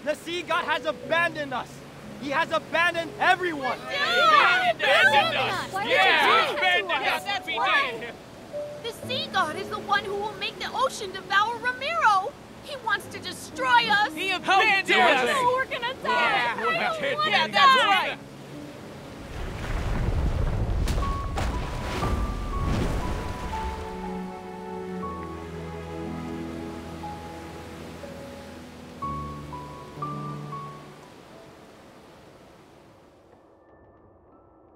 The sea god has abandoned us. He has abandoned everyone. Yeah, abandoned us. Yeah, abandoned us. That's We why. did. The sea god is the one who will make the ocean devour Ramiro. He wants to destroy us. He abandoned dare us. they? Oh, we're gonna die. Yeah, I don't wanna yeah, that's die. right.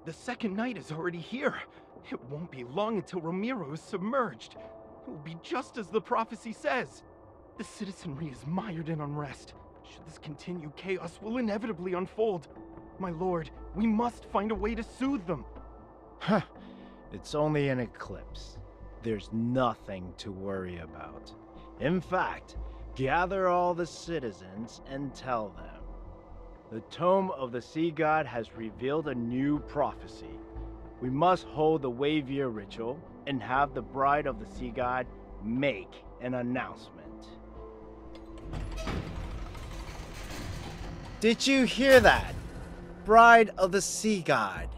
The second night is already here. It won't be long until Ramiro is submerged. It will be just as the prophecy says. The citizenry is mired in unrest. Should this continue, chaos will inevitably unfold. My lord, we must find a way to soothe them. Huh. It's only an eclipse. There's nothing to worry about. In fact, gather all the citizens and tell them. The Tome of the Sea God has revealed a new prophecy. We must hold the wave year ritual and have the Bride of the Sea God make an announcement. Did you hear that? Bride of the Sea God.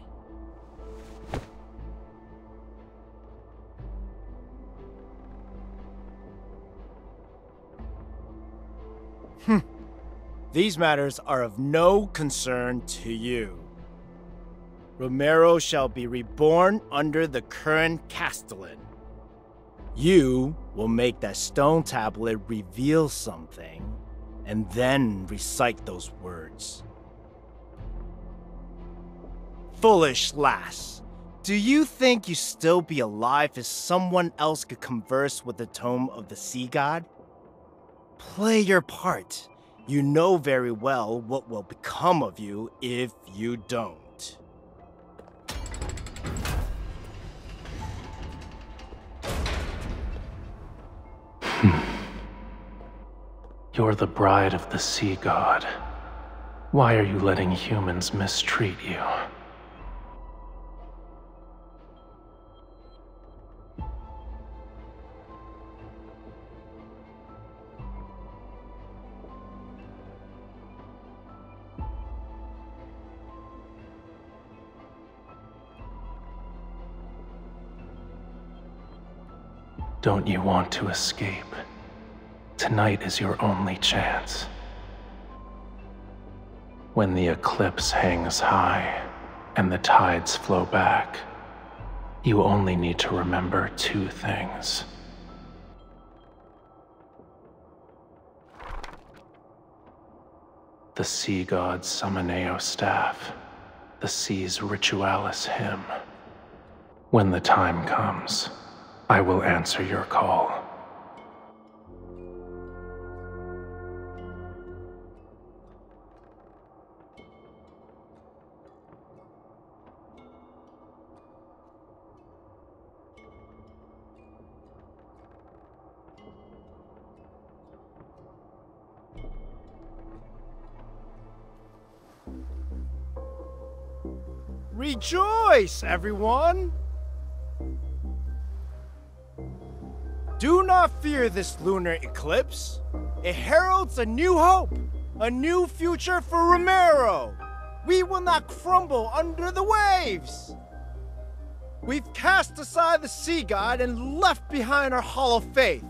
These matters are of no concern to you. Ramiro shall be reborn under the current Castellan. You will make that stone tablet reveal something, and then recite those words. Foolish lass, do you think you still be alive if someone else could converse with the Tome of the Sea God? Play your part. You know very well what will become of you if you don't. You're the bride of the sea god. Why are you letting humans mistreat you? Don't you want to escape? Tonight is your only chance. When the eclipse hangs high and the tides flow back, you only need to remember two things. The sea god's Summoneo staff, the sea's ritualis hymn. When the time comes, I will answer your call. Rejoice, everyone! Do not fear this lunar eclipse. It heralds a new hope, a new future for Ramiro. We will not crumble under the waves. We've cast aside the sea god and left behind our hollow faith.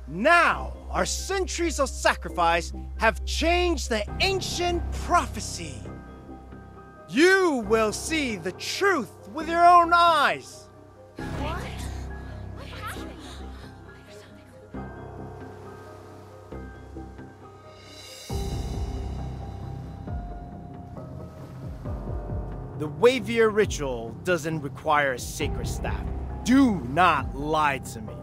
Now, our centuries of sacrifice have changed the ancient prophecy. You will see the truth with your own eyes. What? What happened? The Wavier ritual doesn't require a sacred staff. Do not lie to me.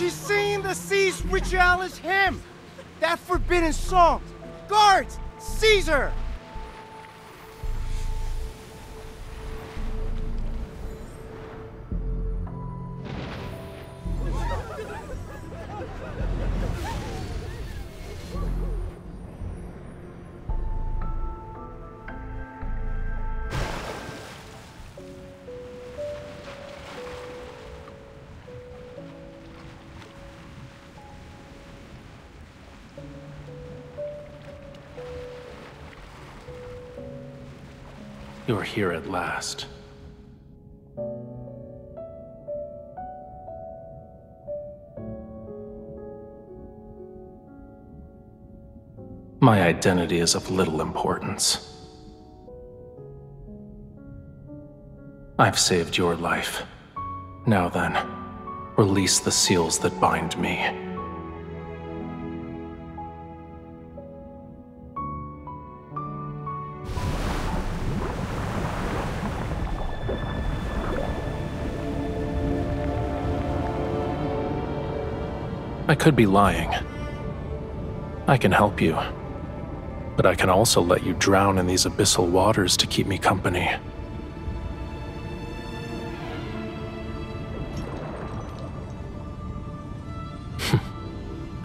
She's singing the sea's ritualis hymn! That forbidden song! Guards! Seize her! You're here at last. My identity is of little importance. I've saved your life. Now then, release the seals that bind me. I could be lying. I can help you. But I can also let you drown in these abyssal waters to keep me company.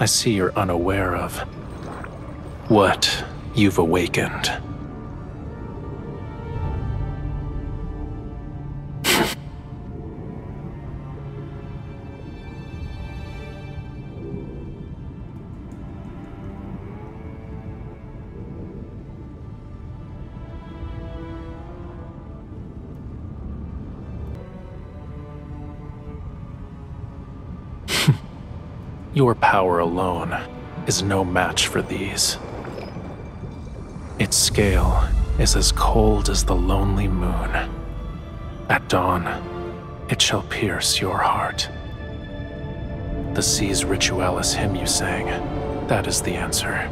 I see you're unaware of what you've awakened. Your power alone is no match for these. Its scale is as cold as the lonely moon. At dawn, it shall pierce your heart. The sea's ritualis hymn you sang, that is the answer.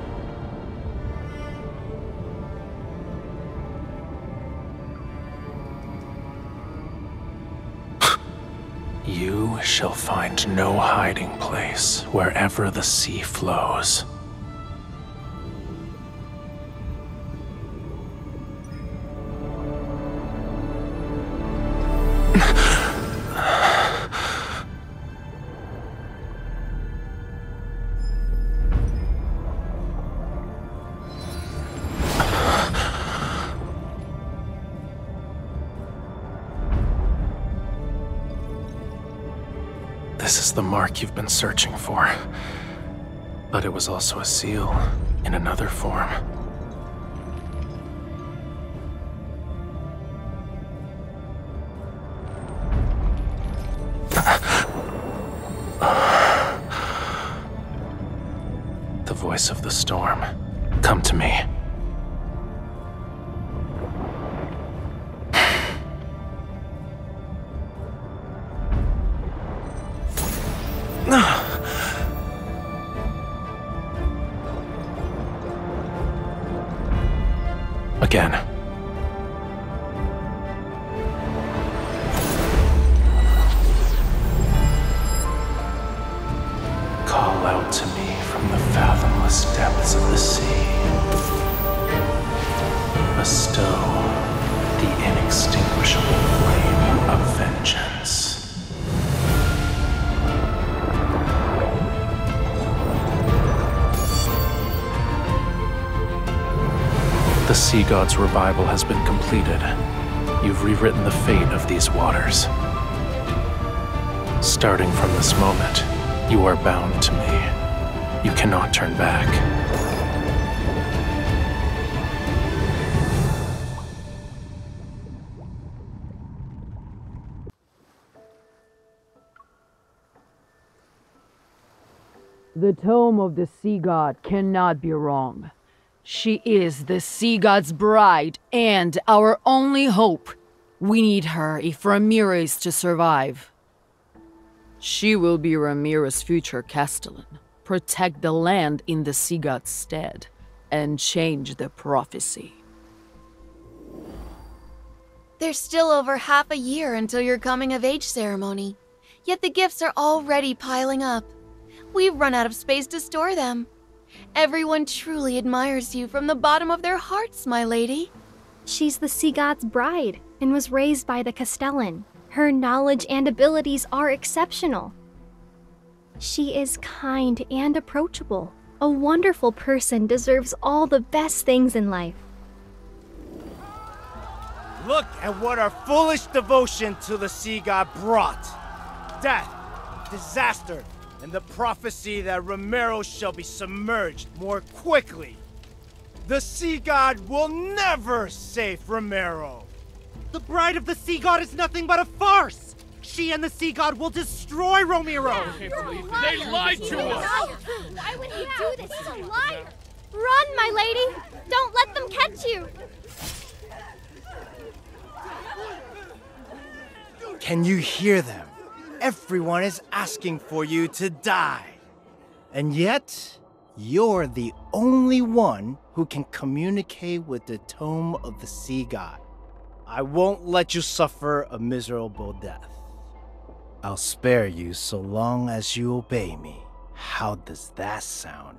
You shall find no hiding place wherever the sea flows. This is the mark you've been searching for. But it was also a seal in another form. The voice of the storm. Come to me. Again. Call out to me from the fathomless depths of the sea. Bestow the inextinguishable flame of vengeance. The sea god's revival has been completed. You've rewritten the fate of these waters. Starting from this moment, you are bound to me. You cannot turn back. The tome of the sea god cannot be wrong. She is the sea god's bride and our only hope. We need her if Ramiro is to survive. She will be Ramiro's future castellan, protect the land in the sea god's stead, and change the prophecy. There's still over half a year until your coming-of-age ceremony. Yet the gifts are already piling up. We've run out of space to store them. Everyone truly admires you from the bottom of their hearts, my lady. She's the sea god's bride and was raised by the Castellan. Her knowledge and abilities are exceptional. She is kind and approachable. A wonderful person deserves all the best things in life. Look at what our foolish devotion to the sea god brought. Death, disaster, and the prophecy that Romero shall be submerged more quickly. The sea god will never save Romero. The bride of the sea god is nothing but a farce. She and the sea god will destroy Romero. They lied to us. Why would he do this? He's a liar. Run, my lady. Don't let them catch you. Can you hear them? Everyone is asking for you to die. And yet, you're the only one who can communicate with the tome of the sea god. I won't let you suffer a miserable death. I'll spare you so long as you obey me. How does that sound?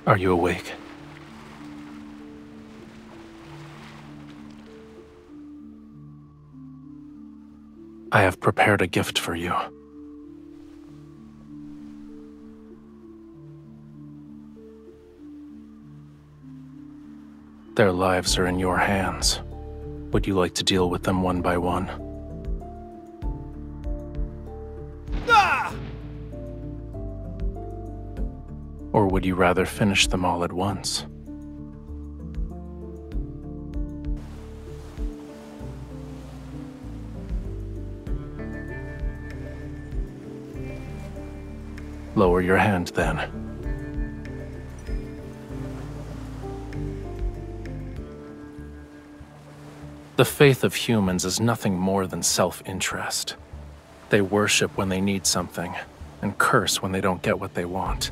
Are you awake? I have prepared a gift for you. Their lives are in your hands. Would you like to deal with them one by one? Ah! Or would you rather finish them all at once? Lower your hand, then. The faith of humans is nothing more than self-interest. They worship when they need something, and curse when they don't get what they want.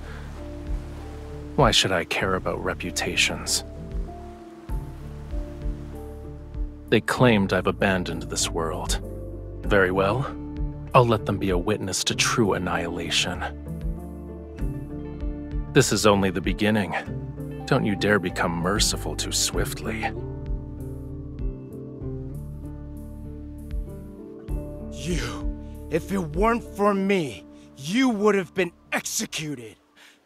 Why should I care about reputations? They claimed I've abandoned this world. Very well. I'll let them be a witness to true annihilation. This is only the beginning. Don't you dare become merciful too swiftly. If it weren't for me, you would have been executed.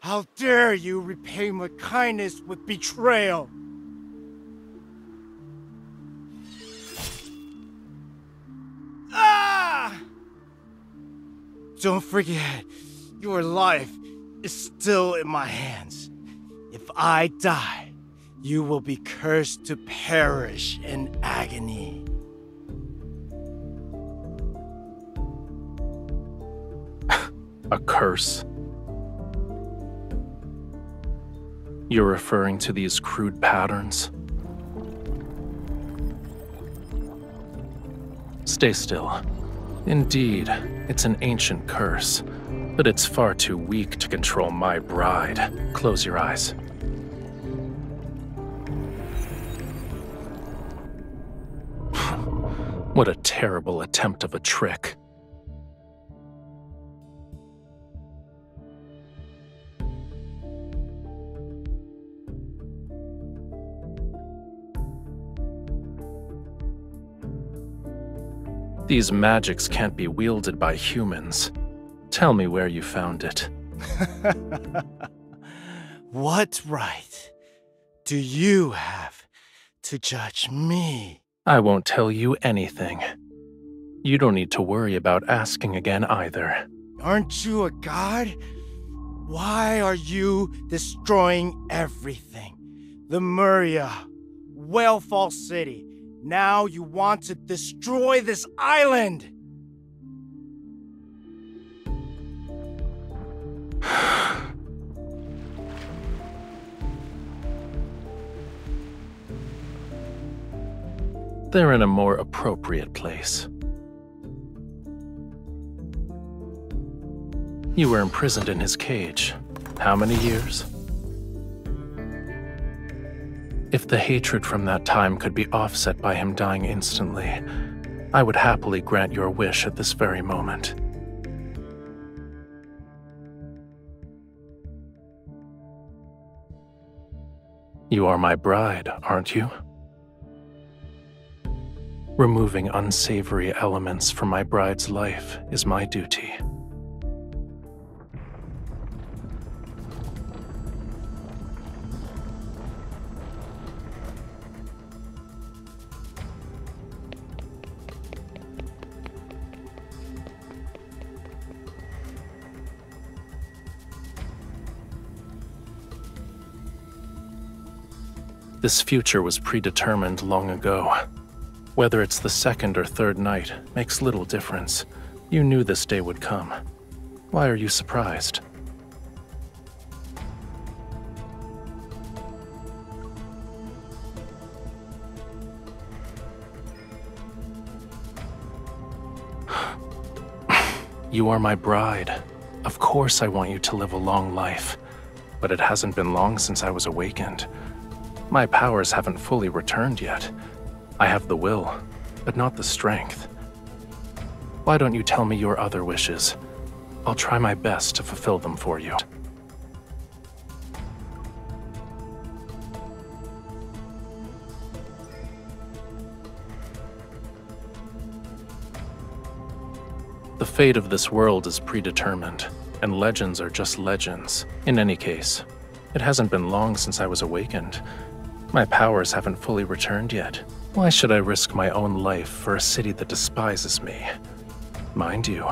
How dare you repay my kindness with betrayal? Ah! Don't forget, your life is still in my hands. If I die, you will be cursed to perish in agony. A curse. You're referring to these crude patterns? Stay still. Indeed, it's an ancient curse, but it's far too weak to control my bride. Close your eyes. What a terrible attempt of a trick. These magics can't be wielded by humans. Tell me where you found it. What right do you have to judge me? I won't tell you anything. You don't need to worry about asking again either. Aren't you a god? Why are you destroying everything? The Muria, Whalefall City. Now you want to destroy this island! They're in a more appropriate place. You were imprisoned in his cage. how many years? If the hatred from that time could be offset by him dying instantly, I would happily grant your wish at this very moment. You are my bride, aren't you? Removing unsavory elements from my bride's life is my duty. This future was predetermined long ago. Whether it's the second or third night makes little difference. You knew this day would come. Why are you surprised? You are my bride. Of course I want you to live a long life. But it hasn't been long since I was awakened. My powers haven't fully returned yet. I have the will, but not the strength. Why don't you tell me your other wishes? I'll try my best to fulfill them for you. The fate of this world is predetermined, and legends are just legends. In any case, it hasn't been long since I was awakened. My powers haven't fully returned yet. Why should I risk my own life for a city that despises me? Mind you,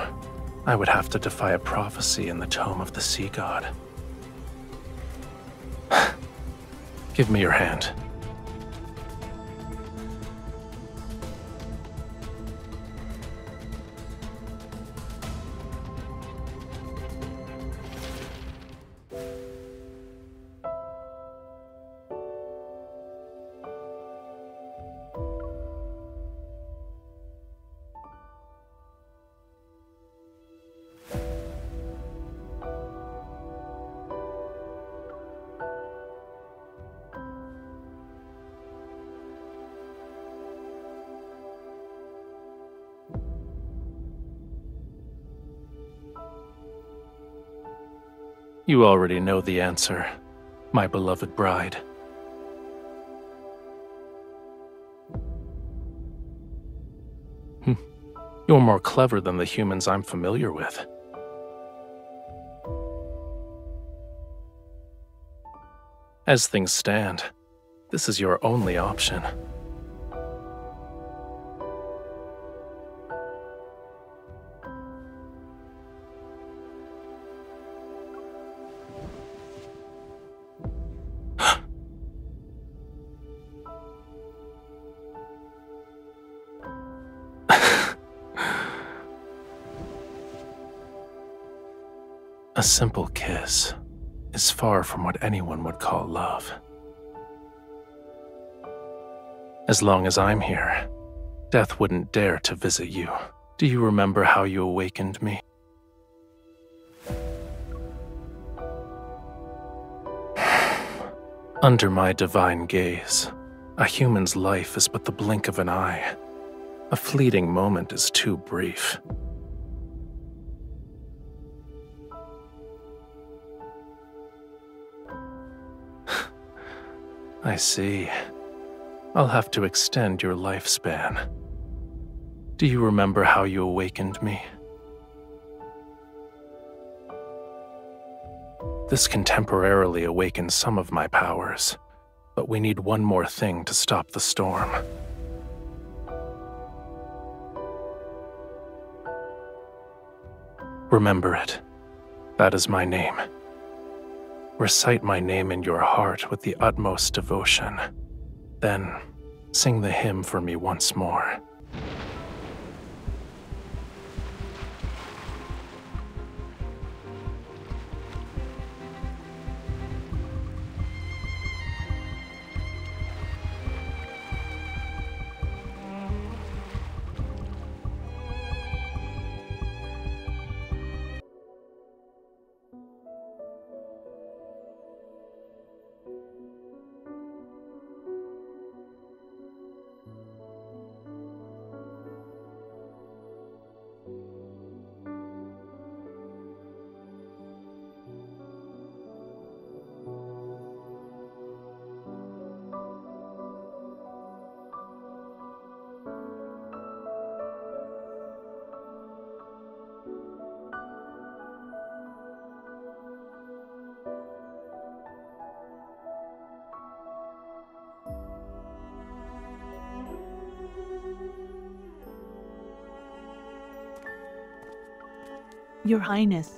I would have to defy a prophecy in the tome of the Sea God. Give me your hand. You already know the answer, my beloved bride. You're more clever than the humans I'm familiar with. As things stand, this is your only option. A simple kiss is far from what anyone would call love. As long as I'm here, death wouldn't dare to visit you. Do you remember how you awakened me? Under my divine gaze, a human's life is but the blink of an eye. A fleeting moment is too brief. I see. I'll have to extend your lifespan. Do you remember how you awakened me? This can temporarily awaken some of my powers, but we need one more thing to stop the storm. Remember it. That is my name. Recite my name in your heart with the utmost devotion. Then, sing the hymn for me once more. Your Highness,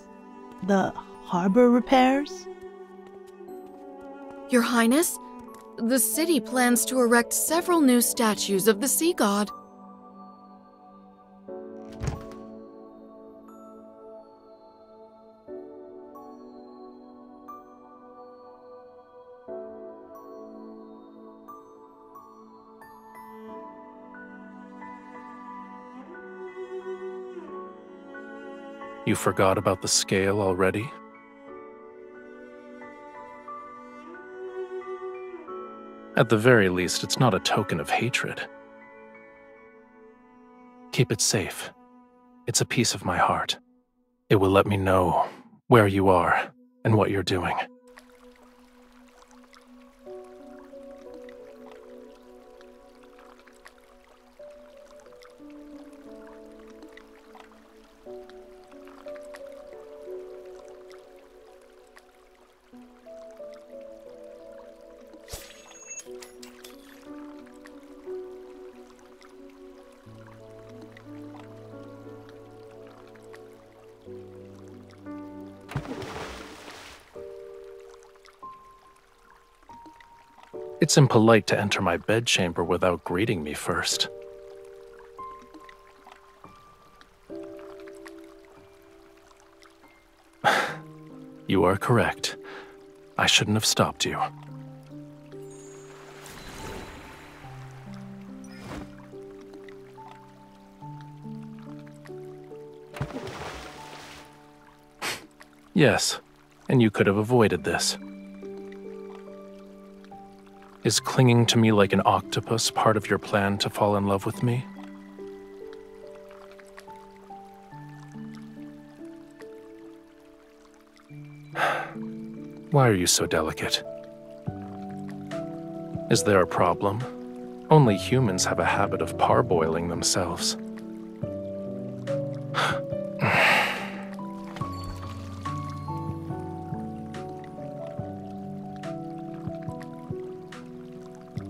the harbor repairs? Your Highness, the city plans to erect several new statues of the sea god. You forgot about the scale already? At the very least, it's not a token of hatred. Keep it safe. It's a piece of my heart. It will let me know where you are and what you're doing. It's impolite to enter my bedchamber without greeting me first. You are correct. I shouldn't have stopped you. Yes, and you could have avoided this. Is clinging to me like an octopus part of your plan to fall in love with me? Why are you so delicate? Is there a problem? Only humans have a habit of parboiling themselves.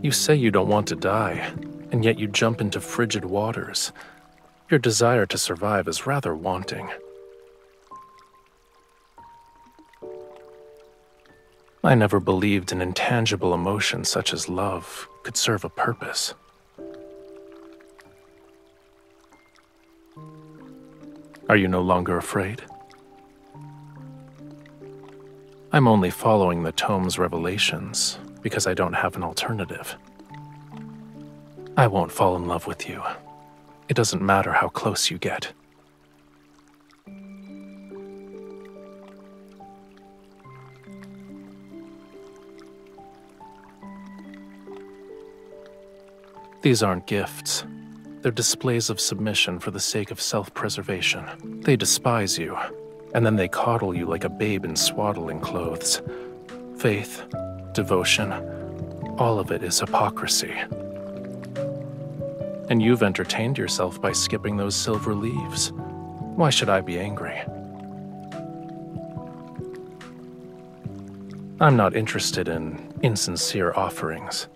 You say you don't want to die, and yet you jump into frigid waters. Your desire to survive is rather wanting. I never believed an intangible emotion such as love could serve a purpose. Are you no longer afraid? I'm only following the tome's revelations because I don't have an alternative. I won't fall in love with you. It doesn't matter how close you get. These aren't gifts. They're displays of submission for the sake of self-preservation. They despise you, and then they coddle you like a babe in swaddling clothes. Faith, devotion, all of it is hypocrisy. And you've entertained yourself by skipping those silver leaves. Why should I be angry? I'm not interested in insincere offerings.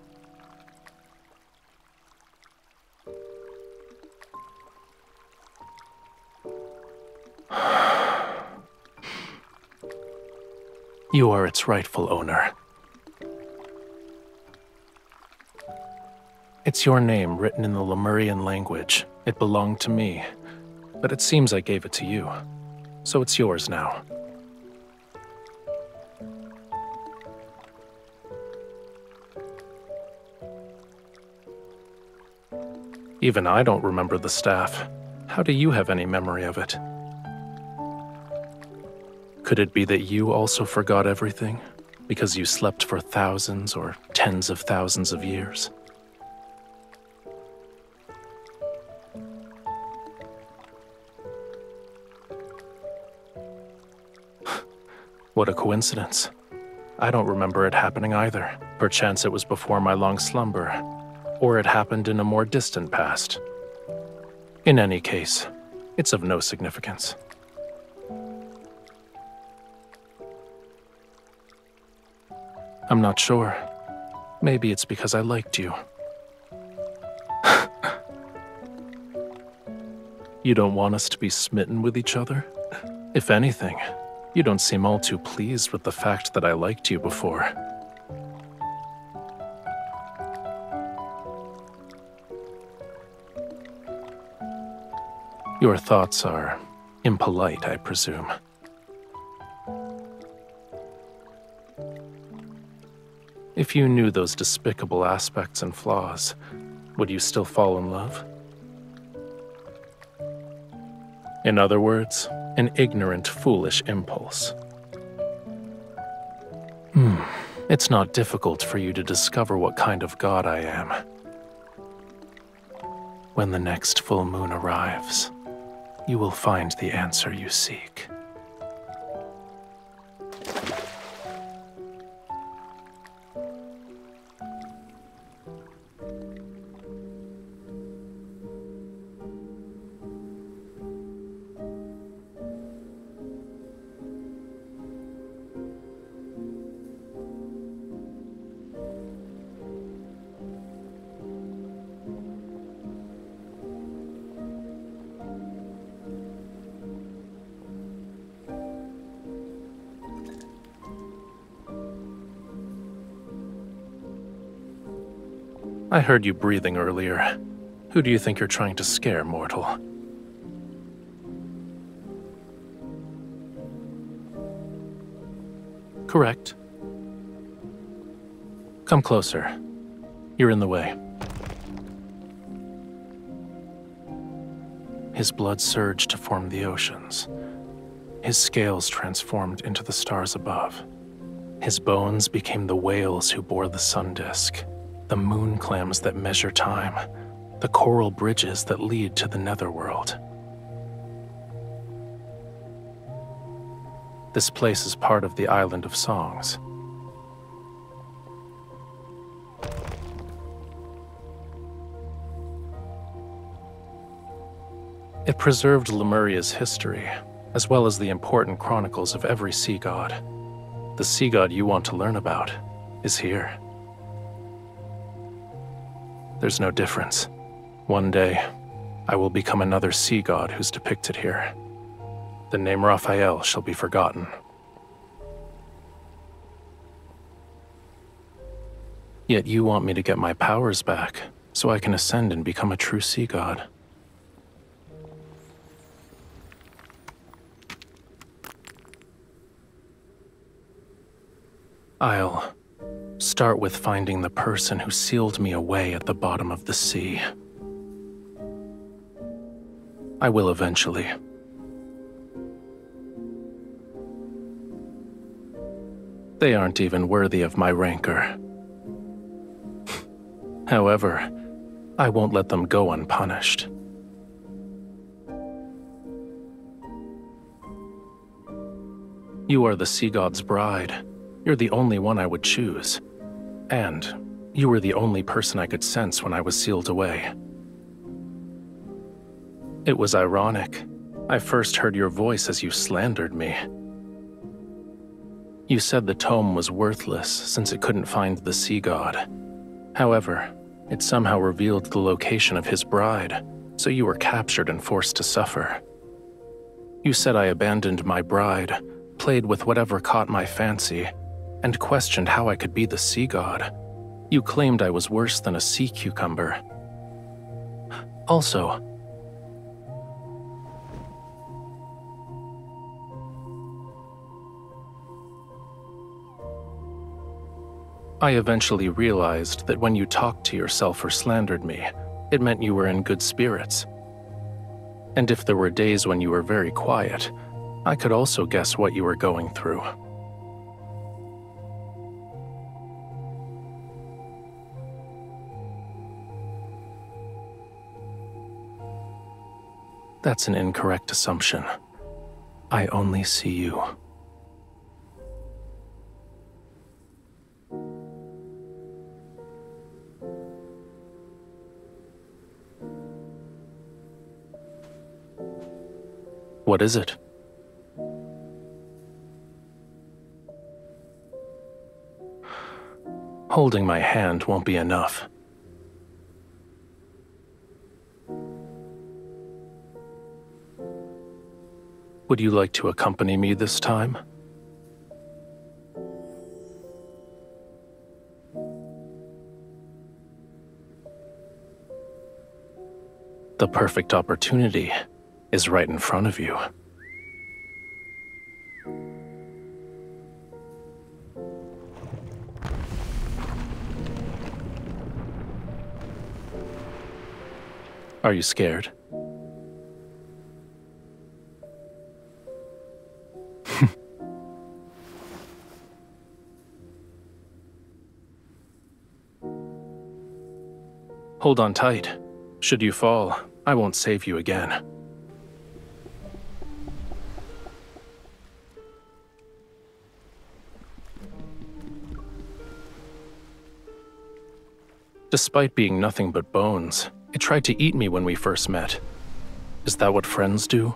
You are its rightful owner. It's your name written in the Lemurian language. It belonged to me, but it seems I gave it to you, so it's yours now. Even I don't remember the staff. How do you have any memory of it? Could it be that you also forgot everything, because you slept for thousands or tens of thousands of years? What a coincidence. I don't remember it happening either. Perchance it was before my long slumber, or it happened in a more distant past. In any case, it's of no significance. I'm not sure. Maybe it's because I liked you. You don't want us to be smitten with each other? If anything, you don't seem all too pleased with the fact that I liked you before. Your thoughts are impolite, I presume. If you knew those despicable aspects and flaws, would you still fall in love? In other words, an ignorant, foolish impulse. It's not difficult for you to discover what kind of god I am. When the next full moon arrives, you will find the answer you seek. I heard you breathing earlier. Who do you think you're trying to scare, mortal? Correct. Come closer. You're in the way. His blood surged to form the oceans. His scales transformed into the stars above. His bones became the whales who bore the sun disk, the moon clams that measure time, the coral bridges that lead to the netherworld. This place is part of the Island of Songs. It preserved Lemuria's history, as well as the important chronicles of every sea god. The sea god you want to learn about is here. There's no difference. One day, I will become another sea god who's depicted here. The name Raphael shall be forgotten. Yet you want me to get my powers back, so I can ascend and become a true sea god. I'll start with finding the person who sealed me away at the bottom of the sea. I will eventually. They aren't even worthy of my rancor. However, I won't let them go unpunished. You are the sea god's bride. You're the only one I would choose. And you were the only person I could sense when I was sealed away. It was ironic. I first heard your voice as you slandered me. You said the tome was worthless since it couldn't find the sea god. However, it somehow revealed the location of his bride, so you were captured and forced to suffer. You said I abandoned my bride, played with whatever caught my fancy, and questioned how I could be the sea god. You claimed I was worse than a sea cucumber. Also, I eventually realized that when you talked to yourself or slandered me, it meant you were in good spirits. And if there were days when you were very quiet, I could also guess what you were going through. That's an incorrect assumption. I only see you. What is it? Holding my hand won't be enough. Would you like to accompany me this time? The perfect opportunity is right in front of you. Are you scared? Hold on tight. Should you fall, I won't save you again. Despite being nothing but bones, it tried to eat me when we first met. Is that what friends do?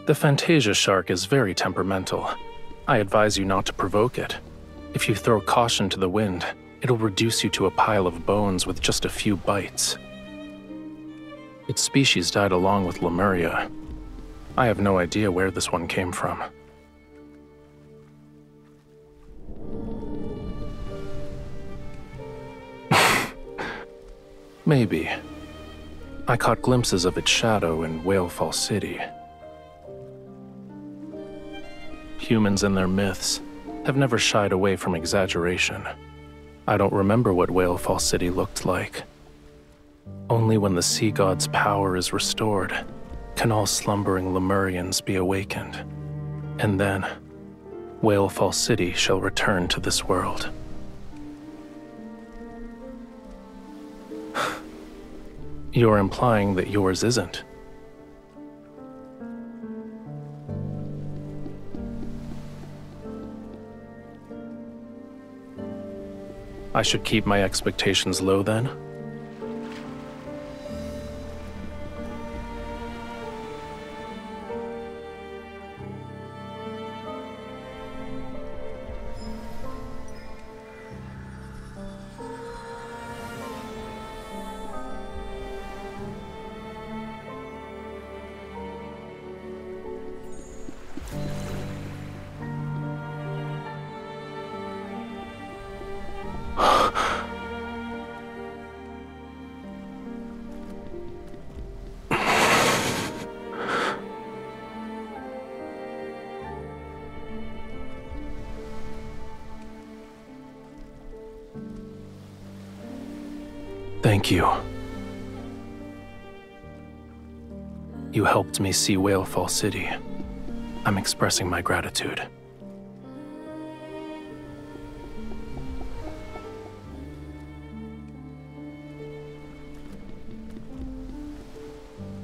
The Fantasia shark is very temperamental. I advise you not to provoke it. If you throw caution to the wind, it'll reduce you to a pile of bones with just a few bites. Its species died along with Lemuria. I have no idea where this one came from. Maybe. I caught glimpses of its shadow in Whalefall City. Humans and their myths have never shied away from exaggeration. I don't remember what Whalefall City looked like. Only when the sea god's power is restored can all slumbering Lemurians be awakened. And then, Whalefall City shall return to this world. You're implying that yours isn't. I should keep my expectations low then? Thank you. You helped me see Whalefall City. I'm expressing my gratitude.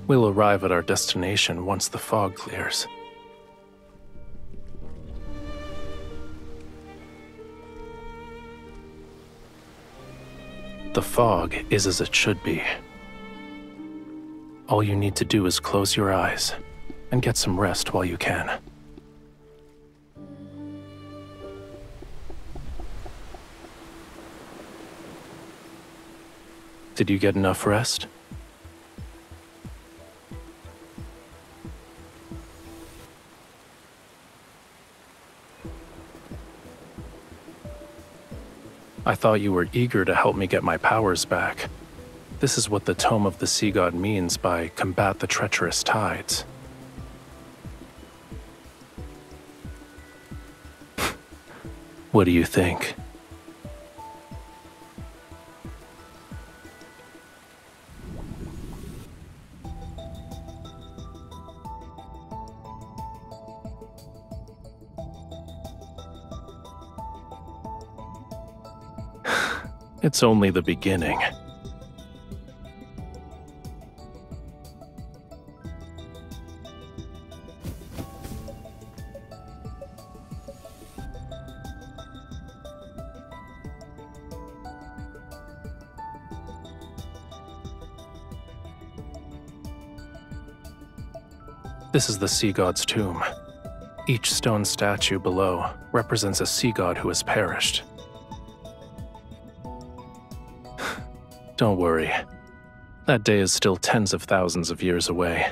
We'll arrive at our destination once the fog clears. The fog is as it should be. All you need to do is close your eyes and get some rest while you can. Did you get enough rest? I thought you were eager to help me get my powers back. This is what the Tome of the Sea God means by combat the treacherous tides. What do you think? It's only the beginning. This is the sea god's tomb. Each stone statue below represents a sea god who has perished. Don't worry, That day is still tens of thousands of years away.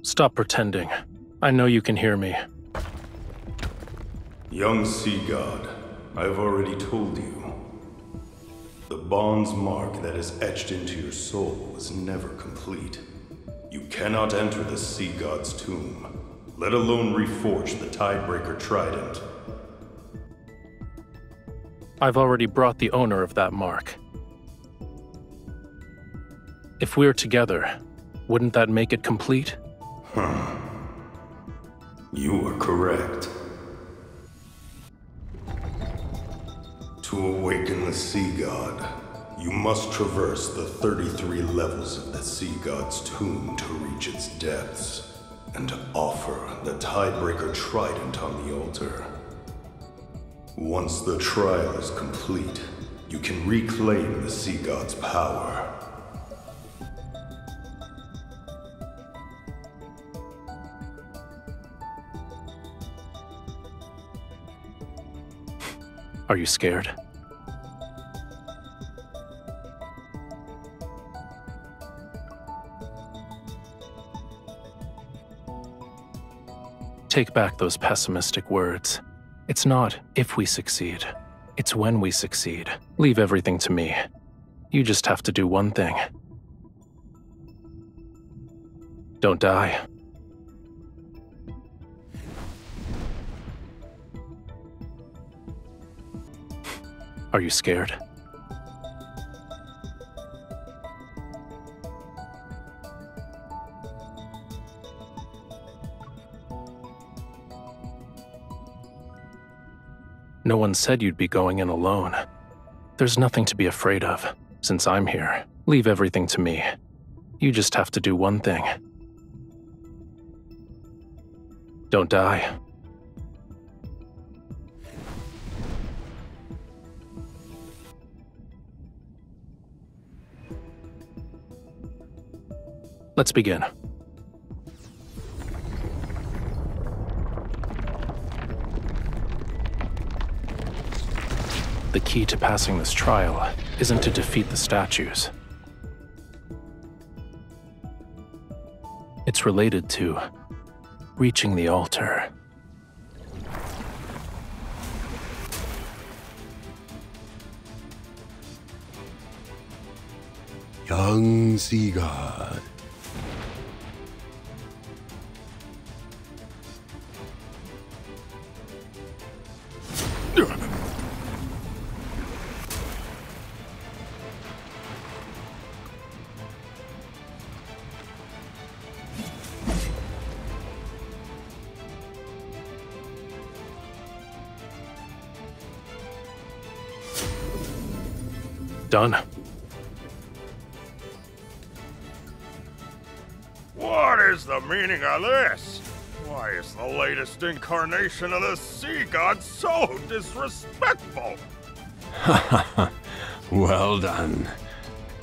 Stop pretending. I know you can hear me. Young sea god, I have already told you. The bond's mark that is etched into your soul is never complete. You cannot enter the sea god's tomb, let alone reforge the Tidebreaker Trident. I've already brought the owner of that mark. If we're together, wouldn't that make it complete? You are correct. To awaken the Sea God, you must traverse the 33 levels of the Sea God's tomb to reach its depths, and offer the Tidebreaker Trident on the altar. Once the trial is complete, you can reclaim the Sea God's power. Are you scared? Take back those pessimistic words. It's not if we succeed. It's when we succeed. Leave everything to me. You just have to do one thing. Don't die. Are you scared? No one said you'd be going in alone. There's nothing to be afraid of, since I'm here. Leave everything to me. You just have to do one thing. Don't die. Let's begin. The key to passing this trial isn't to defeat the statues. It's related to reaching the altar. Young Sea God. Done. What is the meaning of this? Why is the latest incarnation of the Sea God so disrespectful? Well done.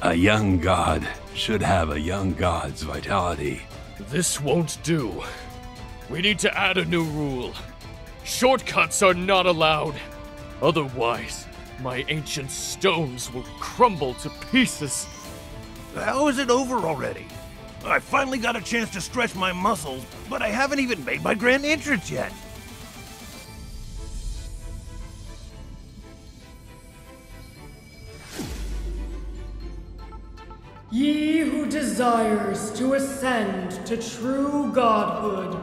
A young god should have a young god's vitality. This won't do. We need to add a new rule. Shortcuts are not allowed. Otherwise, my ancient stones will crumble to pieces. How is it over already? I finally got a chance to stretch my muscles, but I haven't even made my grand entrance yet. Ye who desires to ascend to true godhood,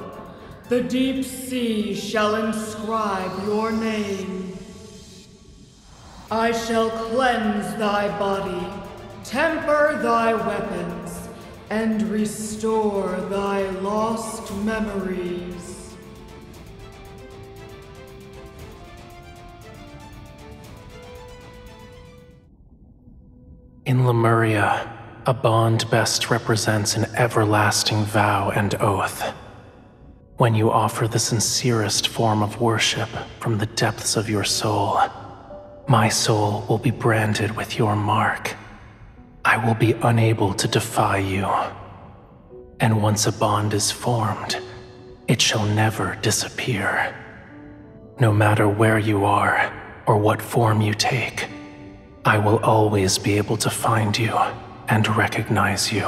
the deep sea shall inscribe your name. I shall cleanse thy body, temper thy weapons, and restore thy lost memories. In Lemuria, a bond best represents an everlasting vow and oath. When you offer the sincerest form of worship from the depths of your soul, my soul will be branded with your mark. I will be unable to defy you. And once a bond is formed, it shall never disappear. No matter where you are, or what form you take, I will always be able to find you and recognize you.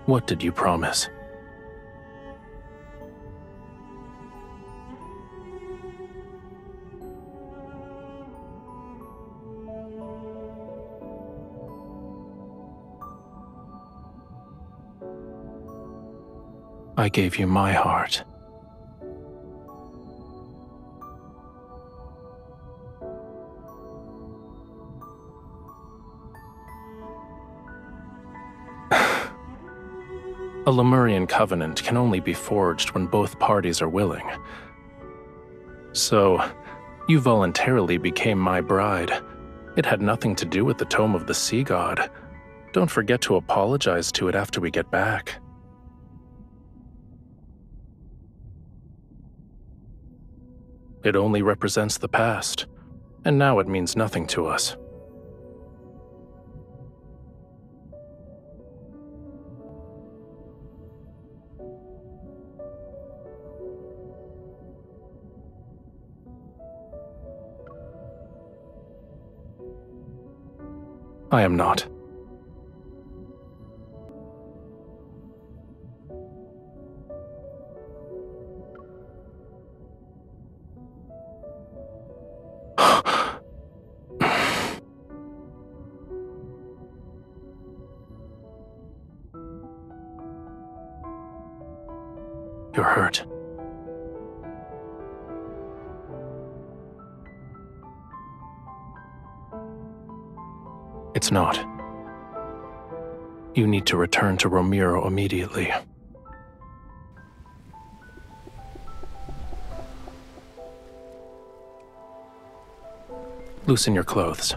What did you promise? I gave you my heart. A Lemurian covenant can only be forged when both parties are willing. So, you voluntarily became my bride. It had nothing to do with the Tome of the Sea God. Don't forget to apologize to it after we get back. It only represents the past, and now it means nothing to us. I am not. You're hurt. It's not. You need to return to Ramiro immediately. Loosen your clothes.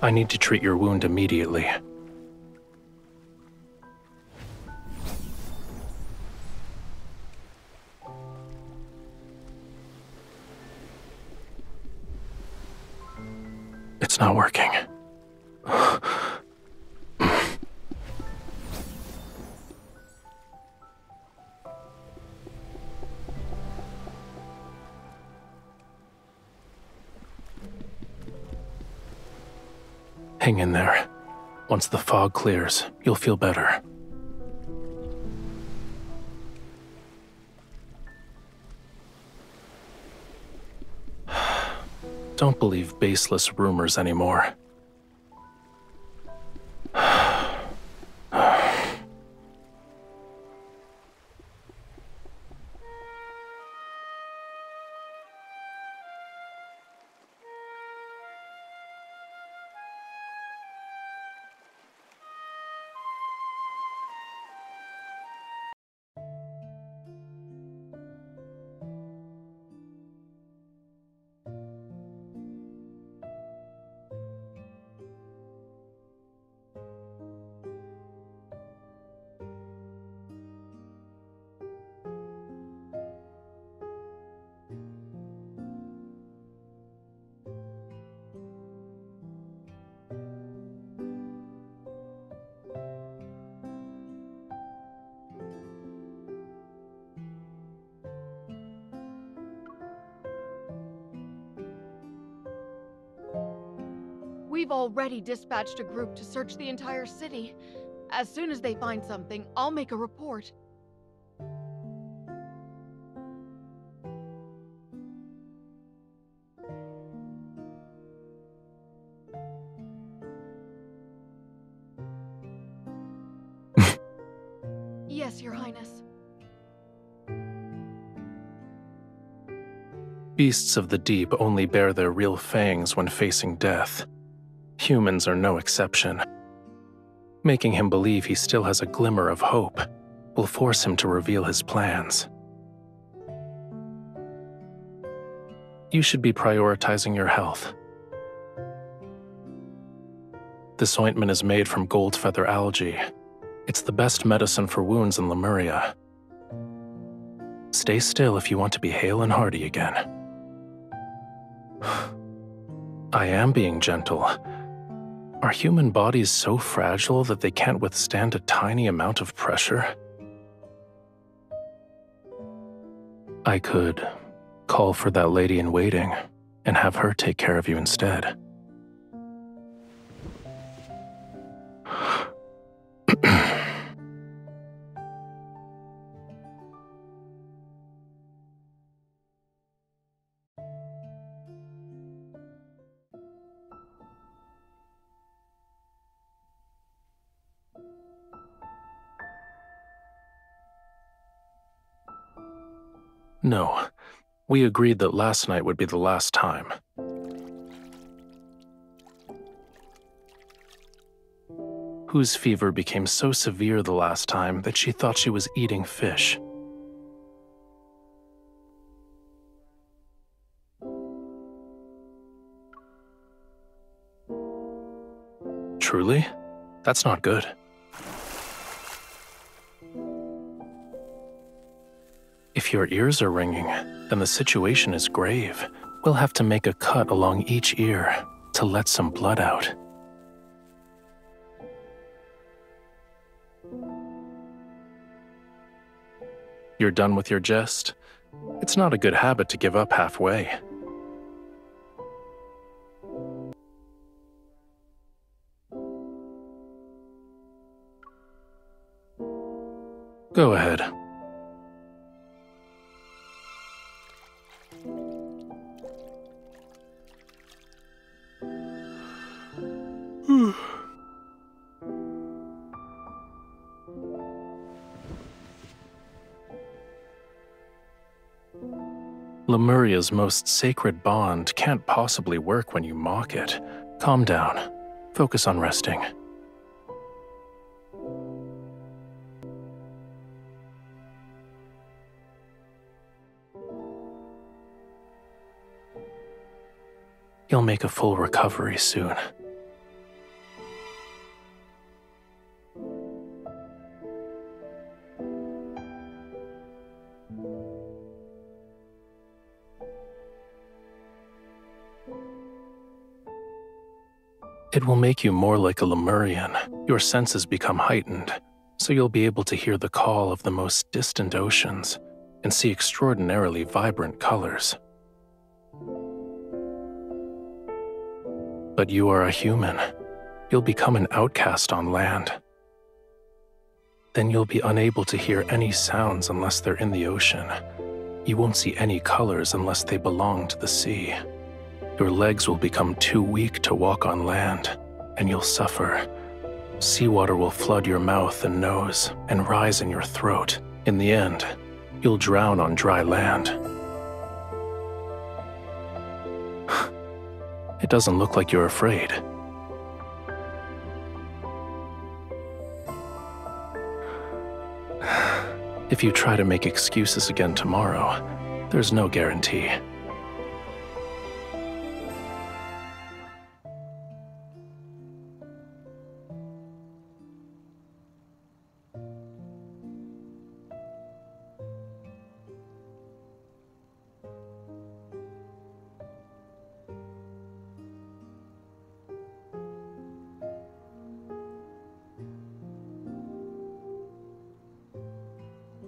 I need to treat your wound immediately. It's not working. Hang in there. Once the fog clears, you'll feel better. Don't believe baseless rumors anymore. We've already dispatched a group to search the entire city. As soon as they find something, I'll make a report. Yes, Your Highness. Beasts of the deep only bare their real fangs when facing death. Humans are no exception. Making him believe he still has a glimmer of hope will force him to reveal his plans. You should be prioritizing your health. This ointment is made from gold feather algae. It's the best medicine for wounds in Lemuria. Stay still if you want to be hale and hearty again. I am being gentle. Are human bodies so fragile that they can't withstand a tiny amount of pressure? I could call for that lady in waiting and have her take care of you instead. No, we agreed that last night would be the last time. Whose fever became so severe the last time that she thought she was eating fish. Truly? That's not good. If your ears are ringing, then the situation is grave. We'll have to make a cut along each ear to let some blood out. You're done with your jest? It's not a good habit to give up halfway. Go ahead. Lemuria's most sacred bond can't possibly work when you mock it. Calm down. Focus on resting. You'll make a full recovery soon. It will make you more like a Lemurian. Your senses become heightened, so you'll be able to hear the call of the most distant oceans and see extraordinarily vibrant colors. But you are a human. You'll become an outcast on land. Then you'll be unable to hear any sounds unless they're in the ocean. You won't see any colors unless they belong to the sea. Your legs will become too weak to walk on land, and you'll suffer. Seawater will flood your mouth and nose and rise in your throat. In the end, you'll drown on dry land. It doesn't look like you're afraid. If you try to make excuses again tomorrow, there's no guarantee.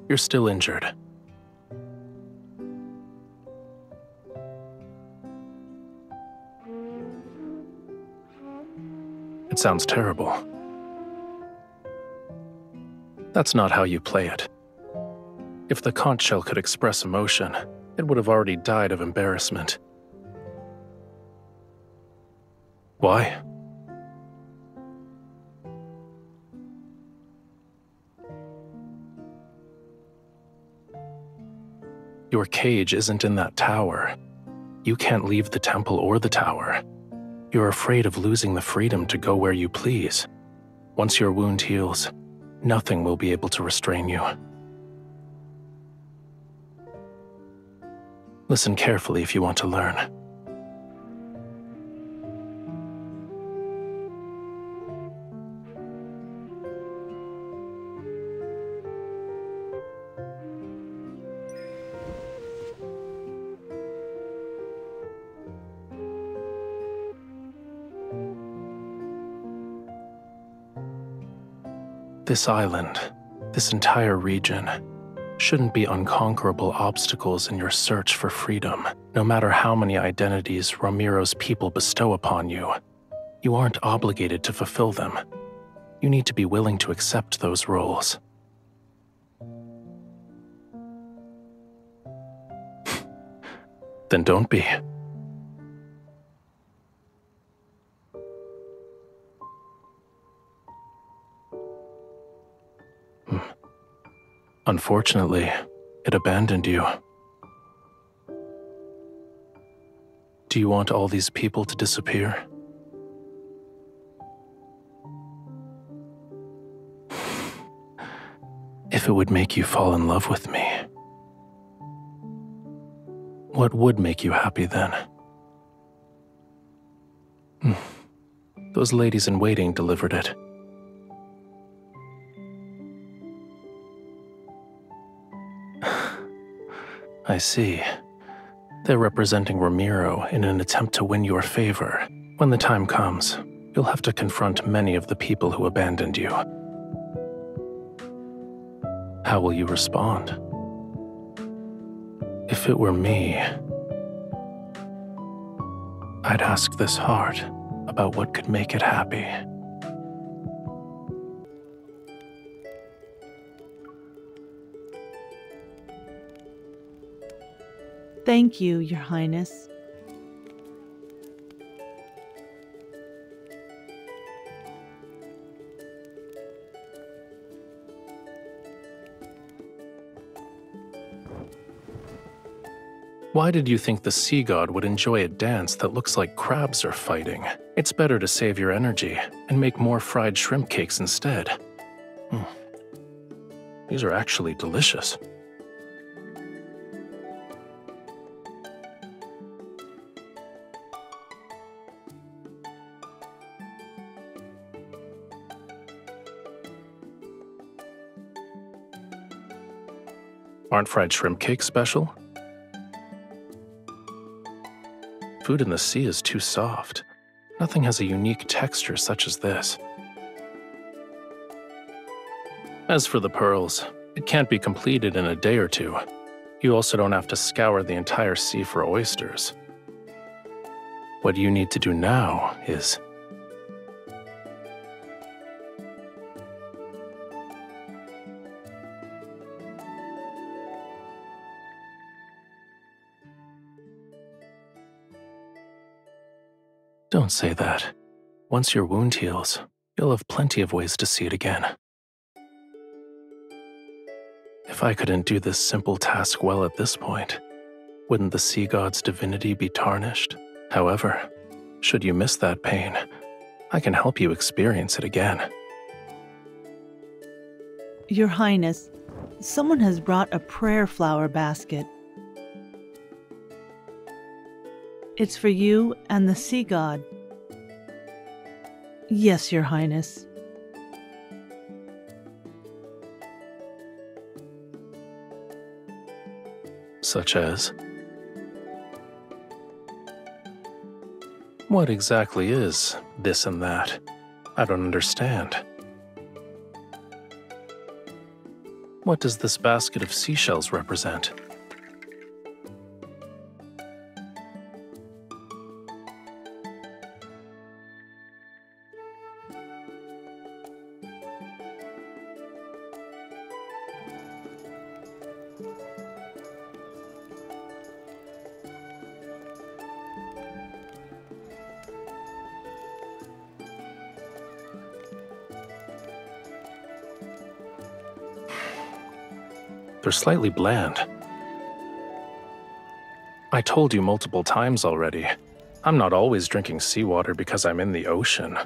You're still injured. It sounds terrible. That's not how you play it. If the conch shell could express emotion, it would have already died of embarrassment. Why? Your cage isn't in that tower. You can't leave the temple or the tower. You're afraid of losing the freedom to go where you please. Once your wound heals, nothing will be able to restrain you. Listen carefully if you want to learn. This island, this entire region, shouldn't be unconquerable obstacles in your search for freedom. No matter how many identities Ramiro's people bestow upon you, you aren't obligated to fulfill them. You need to be willing to accept those roles. Then don't be. Unfortunately, it abandoned you. Do you want all these people to disappear? If it would make you fall in love with me, what would make you happy then? Those ladies in waiting delivered it. I see. They're representing Ramiro in an attempt to win your favor. When the time comes, you'll have to confront many of the people who abandoned you. How will you respond? If it were me, I'd ask this heart about what could make it happy. Thank you, Your Highness. Why did you think the sea god would enjoy a dance that looks like crabs are fighting? It's better to save your energy and make more fried shrimp cakes instead. These are actually delicious. Aren't fried shrimp cakes special? Food in the sea is too soft. Nothing has a unique texture such as this. As for the pearls, it can't be completed in a day or two. You also don't have to scour the entire sea for oysters. What you need to do now is... Don't say that. Once your wound heals, you'll have plenty of ways to see it again. If I couldn't do this simple task well at this point, wouldn't the sea god's divinity be tarnished? However, should you miss that pain, I can help you experience it again. Your Highness, someone has brought a prayer flower basket. It's for you and the sea god. Yes, Your Highness. Such as? What exactly is this and that? I don't understand. What does this basket of seashells represent? They're slightly bland. I told you multiple times already. I'm not always drinking seawater because I'm in the ocean.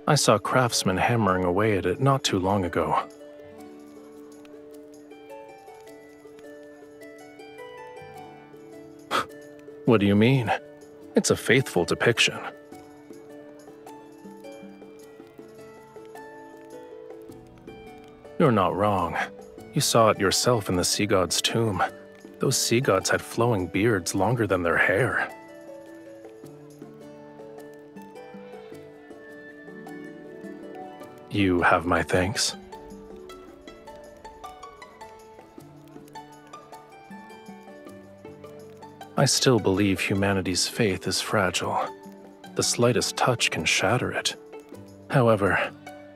I saw craftsmen hammering away at it not too long ago. What do you mean? It's a faithful depiction. You're not wrong. You saw it yourself in the sea god's tomb. Those sea gods had flowing beards longer than their hair. You have my thanks. I still believe humanity's faith is fragile. The slightest touch can shatter it. However,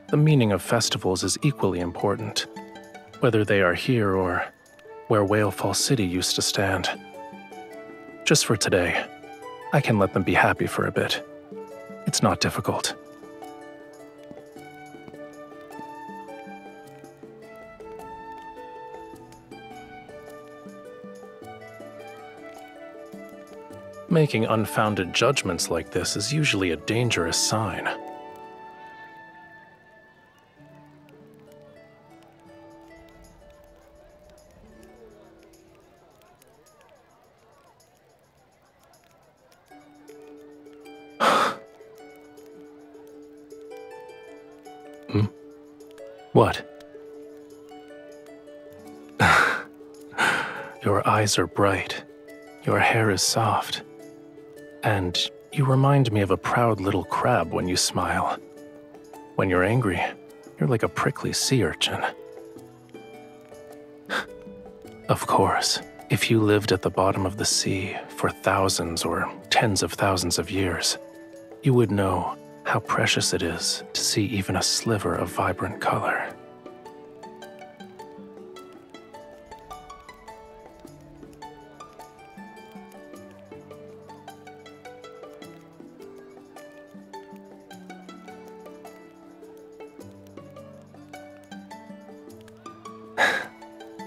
the meaning of festivals is equally important, whether they are here or where Whalefall City used to stand. Just for today, I can let them be happy for a bit. It's not difficult. Making unfounded judgments like this is usually a dangerous sign. What? Your eyes are bright. Your hair is soft. And you remind me of a proud little crab when you smile. When you're angry, you're like a prickly sea urchin. Of course, if you lived at the bottom of the sea for thousands or tens of thousands of years, you would know how precious it is to see even a sliver of vibrant color.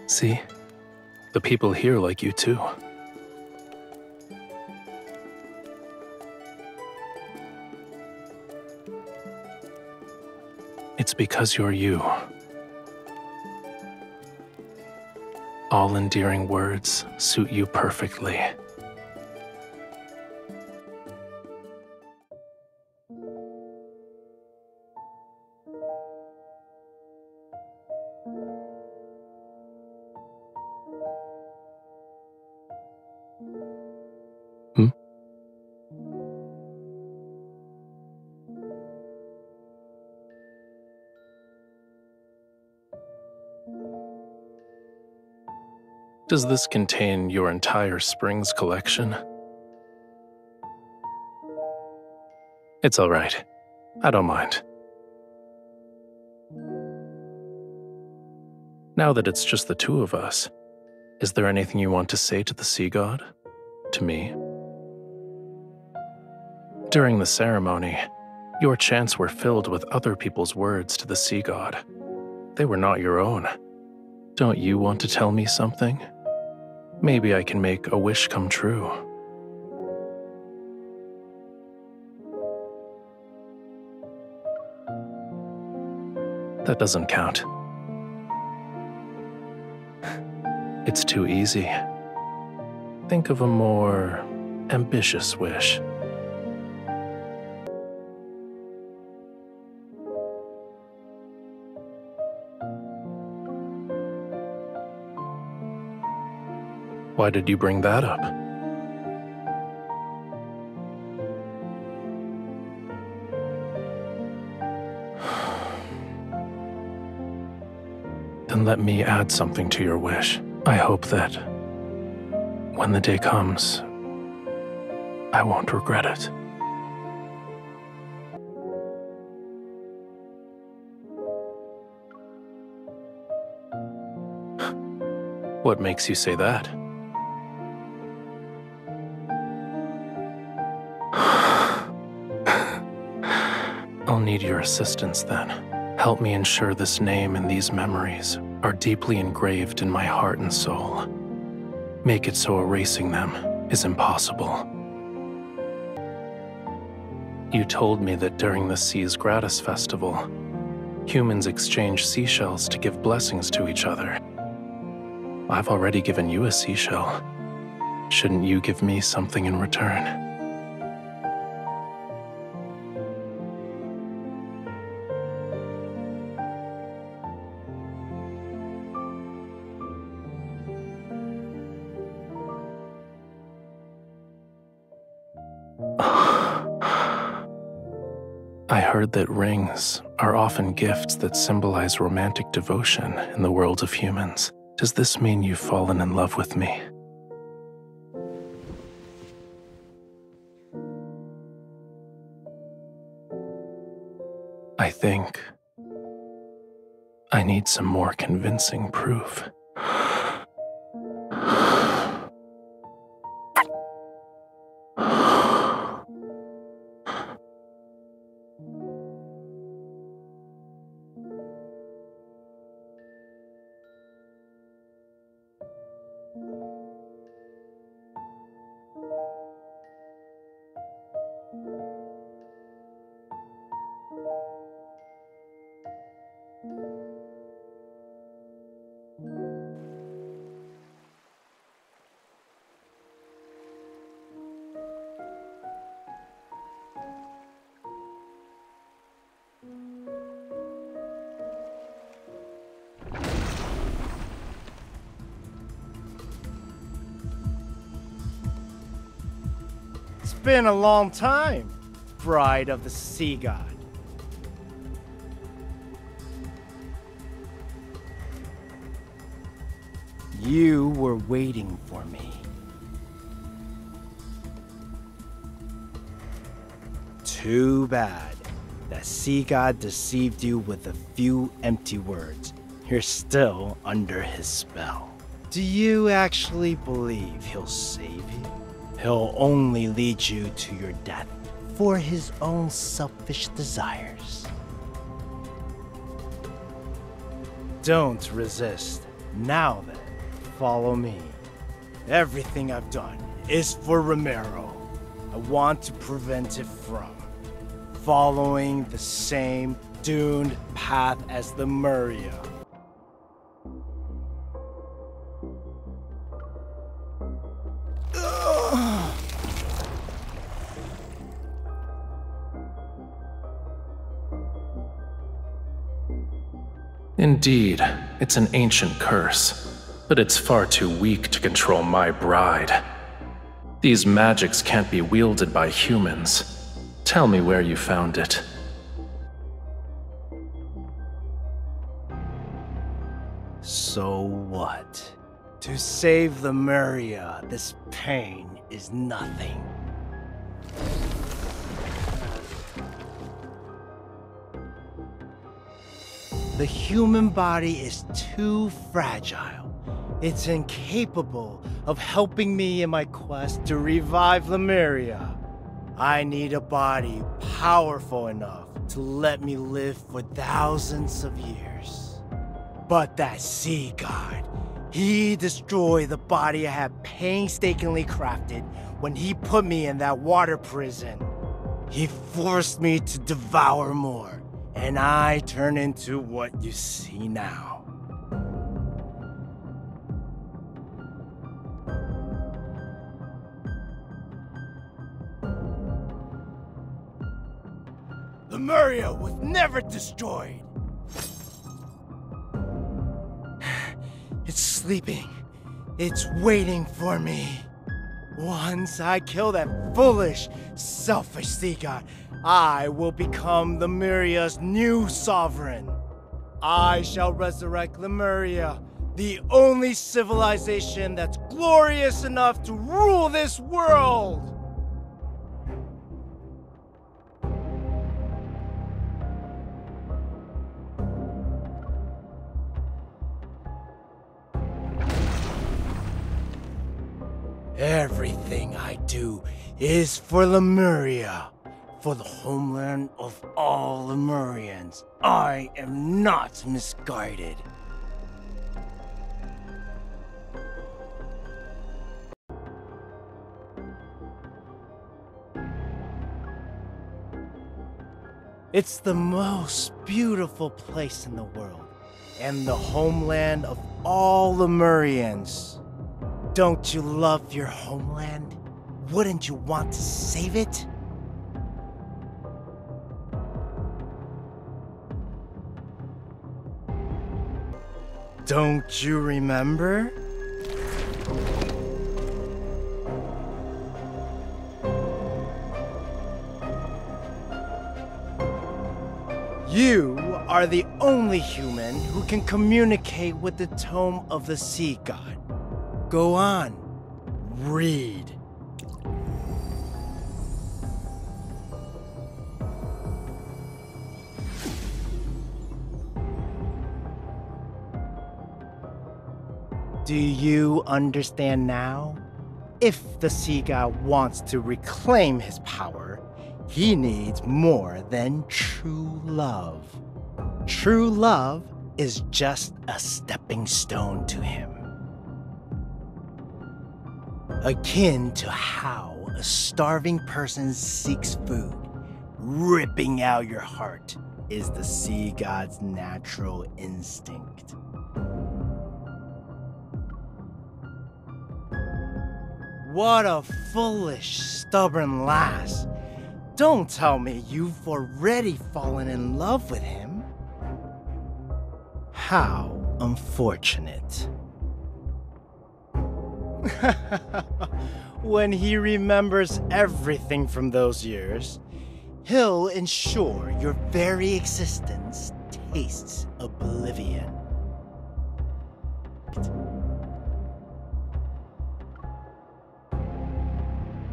See? The people here like you too. It's because you're you. All endearing words suit you perfectly. Does this contain your entire Springs collection? It's all right. I don't mind. Now that it's just the two of us, is there anything you want to say to the sea god? To me? During the ceremony, your chants were filled with other people's words to the sea god. They were not your own. Don't you want to tell me something? Maybe I can make a wish come true. That doesn't count. It's too easy. Think of a more ambitious wish. Why did you bring that up? Then let me add something to your wish. I hope that when the day comes, I won't regret it. What makes you say that? I'll need your assistance then. Help me ensure this name and these memories are deeply engraved in my heart and soul. Make it so erasing them is impossible. You told me that during the Seas Gratis Festival, humans exchange seashells to give blessings to each other. I've already given you a seashell. Shouldn't you give me something in return? heard that rings are often gifts that symbolize romantic devotion in the world of humans. Does this mean you've fallen in love with me? I think I need some more convincing proof. It's been a long time, bride of the sea god. You were waiting for me. Too bad that sea god deceived you with a few empty words. You're still under his spell. Do you actually believe he'll save you? He'll only lead you to your death for his own selfish desires. Don't resist. Now then, follow me. Everything I've done is for Romero. I want to prevent it from following the same doomed path as Lemuria. Indeed, it's an ancient curse, but it's far too weak to control my bride. These magics can't be wielded by humans. Tell me where you found it. So what? To save Lemuria, this pain is nothing. The human body is too fragile. It's incapable of helping me in my quest to revive Lemuria. I need a body powerful enough to let me live for thousands of years. But that sea god, he destroyed the body I had painstakingly crafted when he put me in that water prison. He forced me to devour more, and I turn into what you see now. Lemuria was never destroyed. It's sleeping. It's waiting for me. Once I kill that foolish, selfish sea god, I will become Lemuria's new sovereign. I shall resurrect Lemuria, the only civilization that's glorious enough to rule this world. Everything I do is for Lemuria, for the homeland of all Lemurians. I am not misguided. It's the most beautiful place in the world, and the homeland of all Lemurians. Don't you love your homeland? Wouldn't you want to save it? Don't you remember? You are the only human who can communicate with the tome of the Sea God. Go on, read. Do you understand now? If the Sea God wants to reclaim his power, he needs more than true love. True love is just a stepping stone to him. Akin to how a starving person seeks food, ripping out your heart is the Sea God's natural instinct. What a foolish, stubborn lass. Don't tell me you've already fallen in love with him. How unfortunate. When he remembers everything from those years, he'll ensure your very existence tastes oblivion.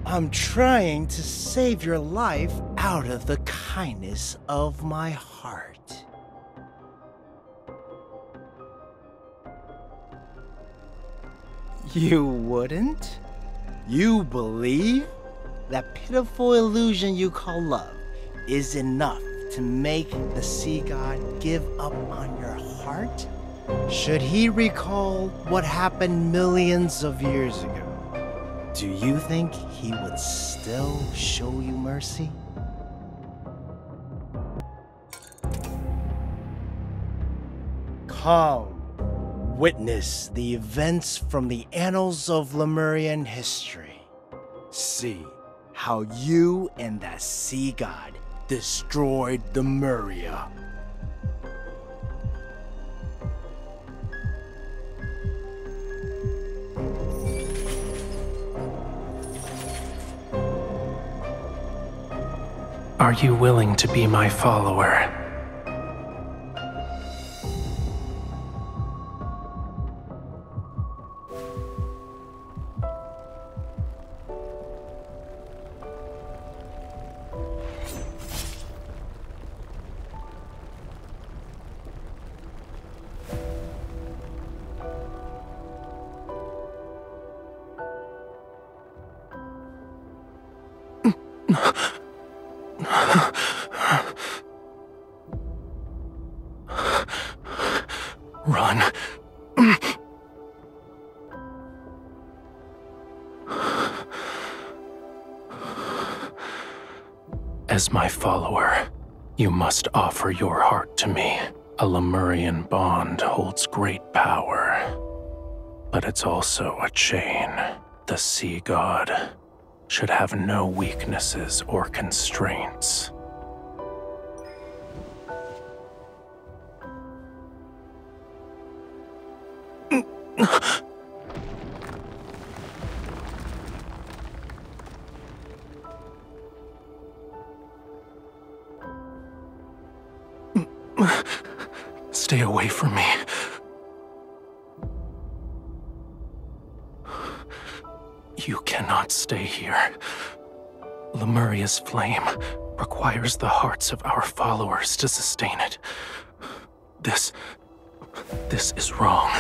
I'm trying to save your life out of the kindness of my heart. You wouldn't? You believe that pitiful illusion you call love is enough to make the Sea God give up on your heart? Should he recall what happened millions of years ago, do you think he would still show you mercy? Come, witness the events from the annals of Lemurian history. See how you and that Sea God destroyed Lemuria. Are you willing to be my follower? Run. As my follower, you must offer your heart to me. A Lemurian bond holds great power, but it's also a chain. The Sea God should have no weaknesses or constraints. Stay away from me. You cannot stay here. Lemuria's flame requires the hearts of our followers to sustain it. This is wrong.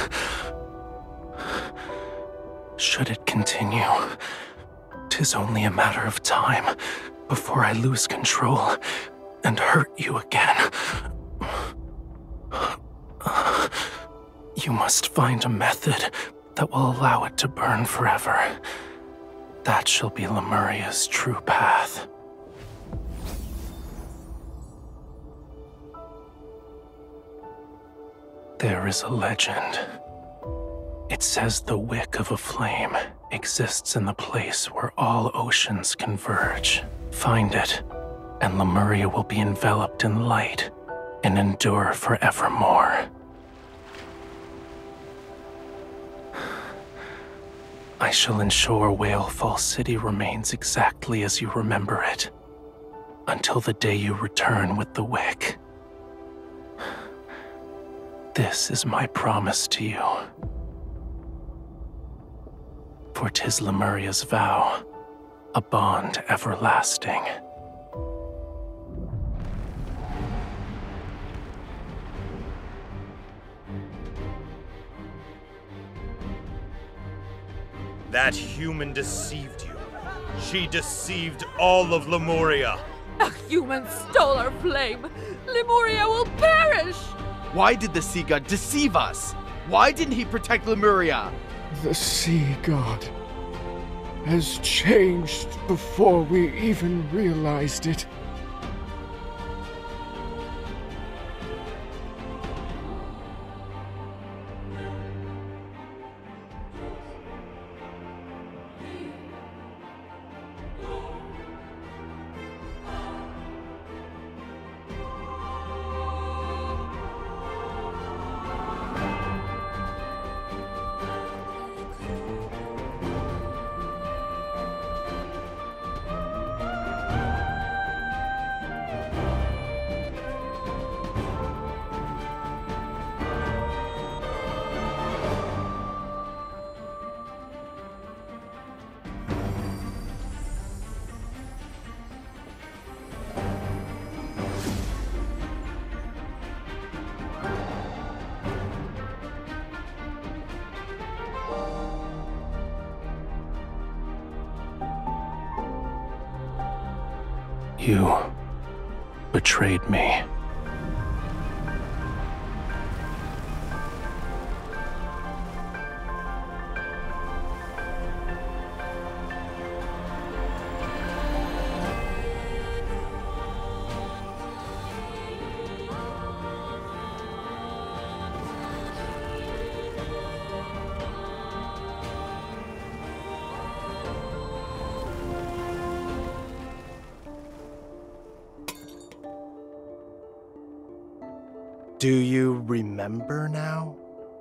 Should it continue, 'tis only a matter of time before I lose control and hurt you again. You must find a method that will allow it to burn forever. That shall be Lemuria's true path. There is a legend. It says the wick of a flame exists in the place where all oceans converge. Find it, and Lemuria will be enveloped in light and endure forevermore. I shall ensure Whalefall City remains exactly as you remember it, until the day you return with the wick. This is my promise to you. For 'tis Lemuria's vow, a bond everlasting. That human deceived you. She deceived all of Lemuria. A human stole our flame. Lemuria will perish! Why did the sea god deceive us? Why didn't he protect Lemuria? The sea god has changed before we even realized it. You betrayed me. Do you remember now?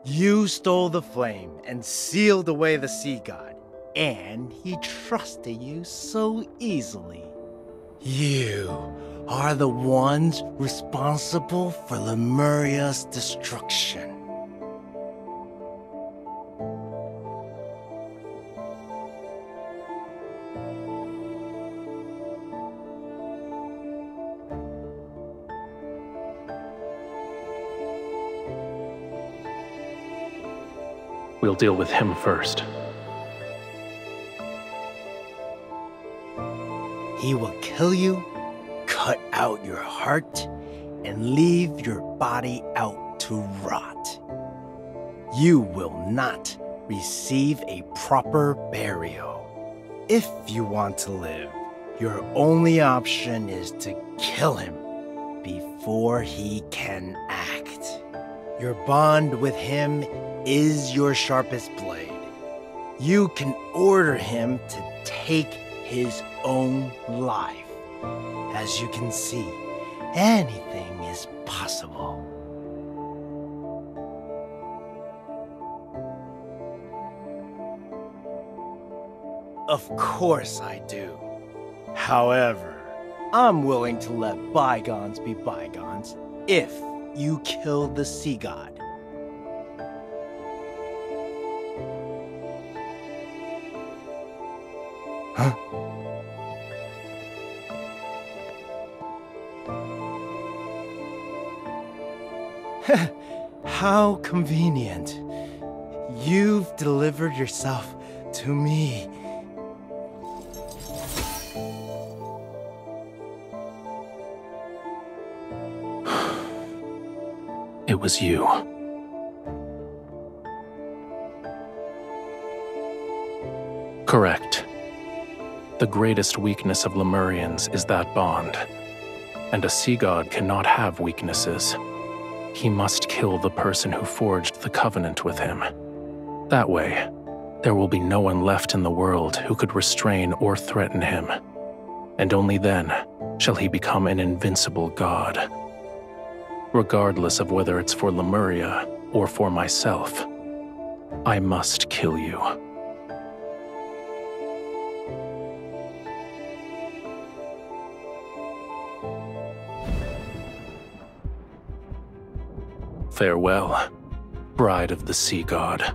You stole the flame and sealed away the sea god, and he trusted you so easily. You are the ones responsible for Lemuria's destruction. We'll deal with him first. He will kill you, cut out your heart, and leave your body out to rot. You will not receive a proper burial. If you want to live, your only option is to kill him before he can act. Your bond with him is your sharpest blade. You can order him to take his own life. As you can see, anything is possible. Of course I do. However, I'm willing to let bygones be bygones if you kill the sea god. Huh? How convenient. You've delivered yourself to me. It was you. Correct. The greatest weakness of Lemurians is that bond. And a sea god cannot have weaknesses. He must kill the person who forged the covenant with him. That way, there will be no one left in the world who could restrain or threaten him. And only then shall he become an invincible god. Regardless of whether it's for Lemuria or for myself, I must kill you. Farewell, bride of the sea god.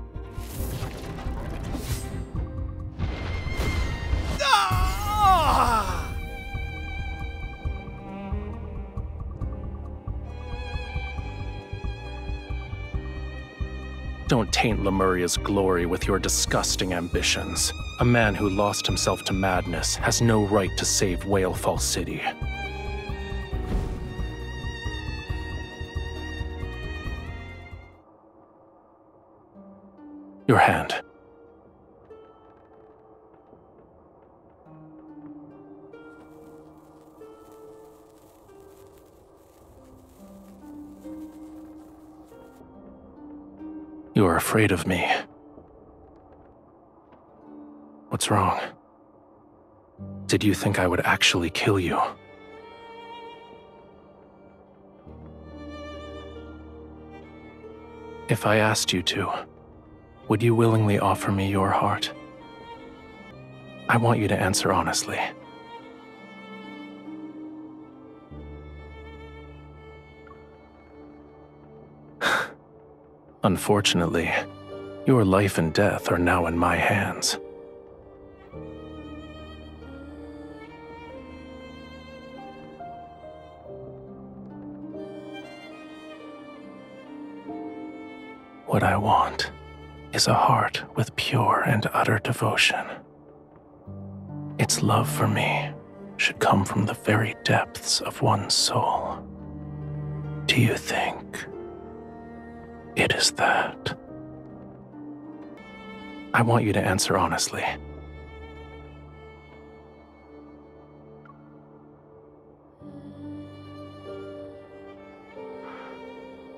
Don't taint Lemuria's glory with your disgusting ambitions. A man who lost himself to madness has no right to save Whalefall City. Your hand. You are afraid of me. What's wrong? Did you think I would actually kill you? If I asked you to, would you willingly offer me your heart? I want you to answer honestly. Unfortunately, your life and death are now in my hands. What I want is a heart with pure and utter devotion. Its love for me should come from the very depths of one's soul. Do you think it is that? I want you to answer honestly.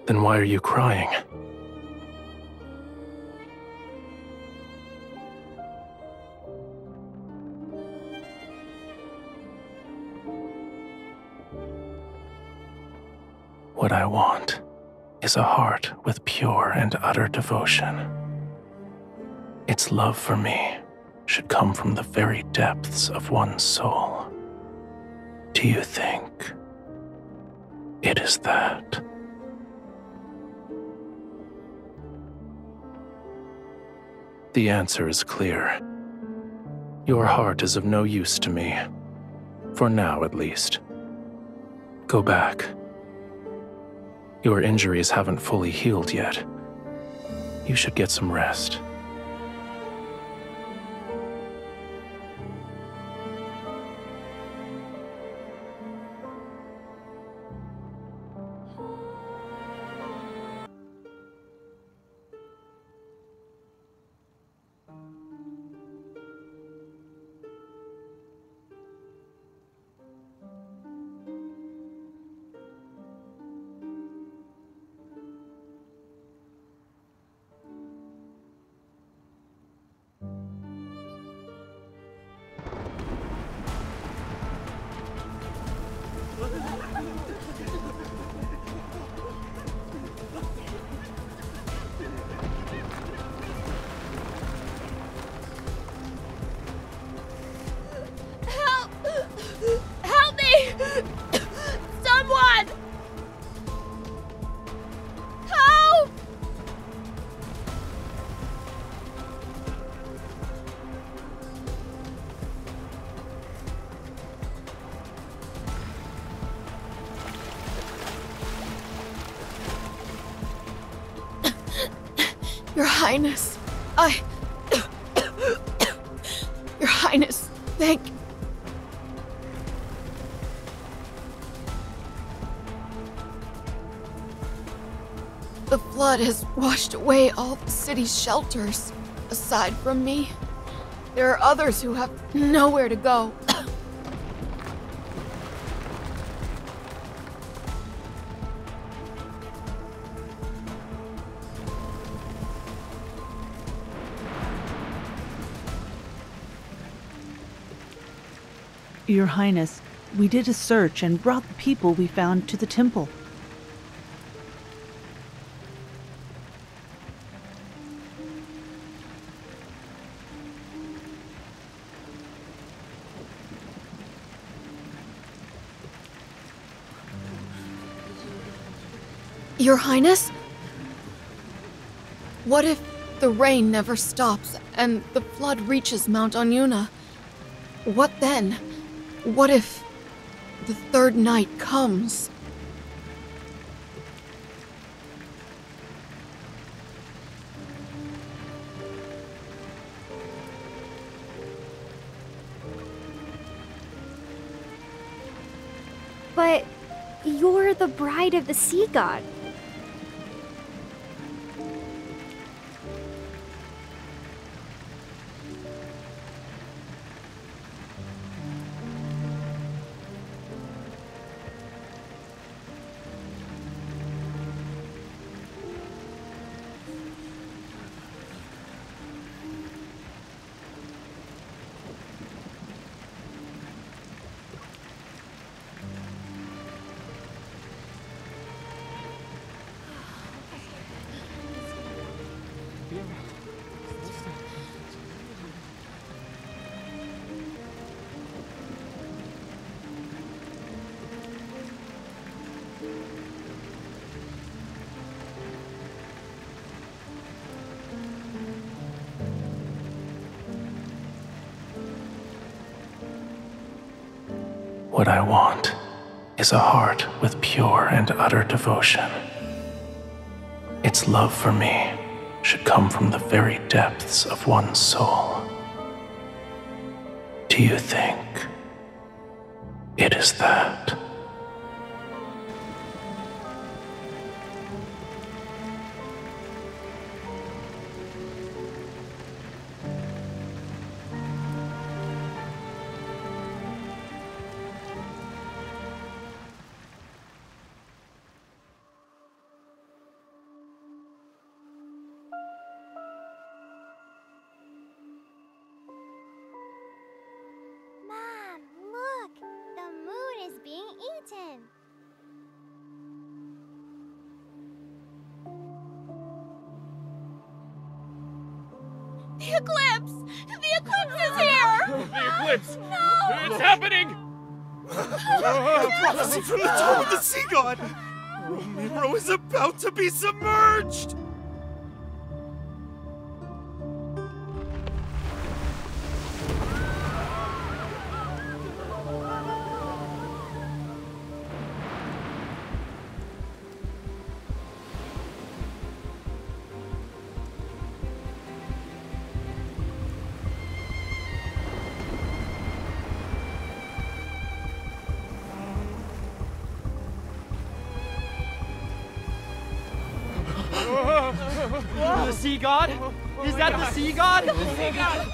Then why are you crying? What I want is a heart with pure and utter devotion. Its love for me should come from the very depths of one's soul. Do you think it is that? The answer is clear. Your heart is of no use to me. For now, at least. Go back. Your injuries haven't fully healed yet. You should get some rest. Help me! Someone! Help! Your Highness, Your Highness, thank... The flood has washed away all the city's shelters. Aside from me, there are others who have nowhere to go. Your Highness, we did a search and brought the people we found to the temple. Your Highness? What if the rain never stops and the flood reaches Mount Onyuna? What then? What if the third night comes? But you're the bride of the sea god. What I want is a heart with pure and utter devotion. Its love for me should come from the very depths of one's soul. Do you think it is that? Mom, look! The moon is being eaten! The eclipse! The eclipse is here! The eclipse! No! It's happening! The prophecy from the Tome of the Sea God! Romero is about to be submerged! The sea god? Is that the sea god? The sea god!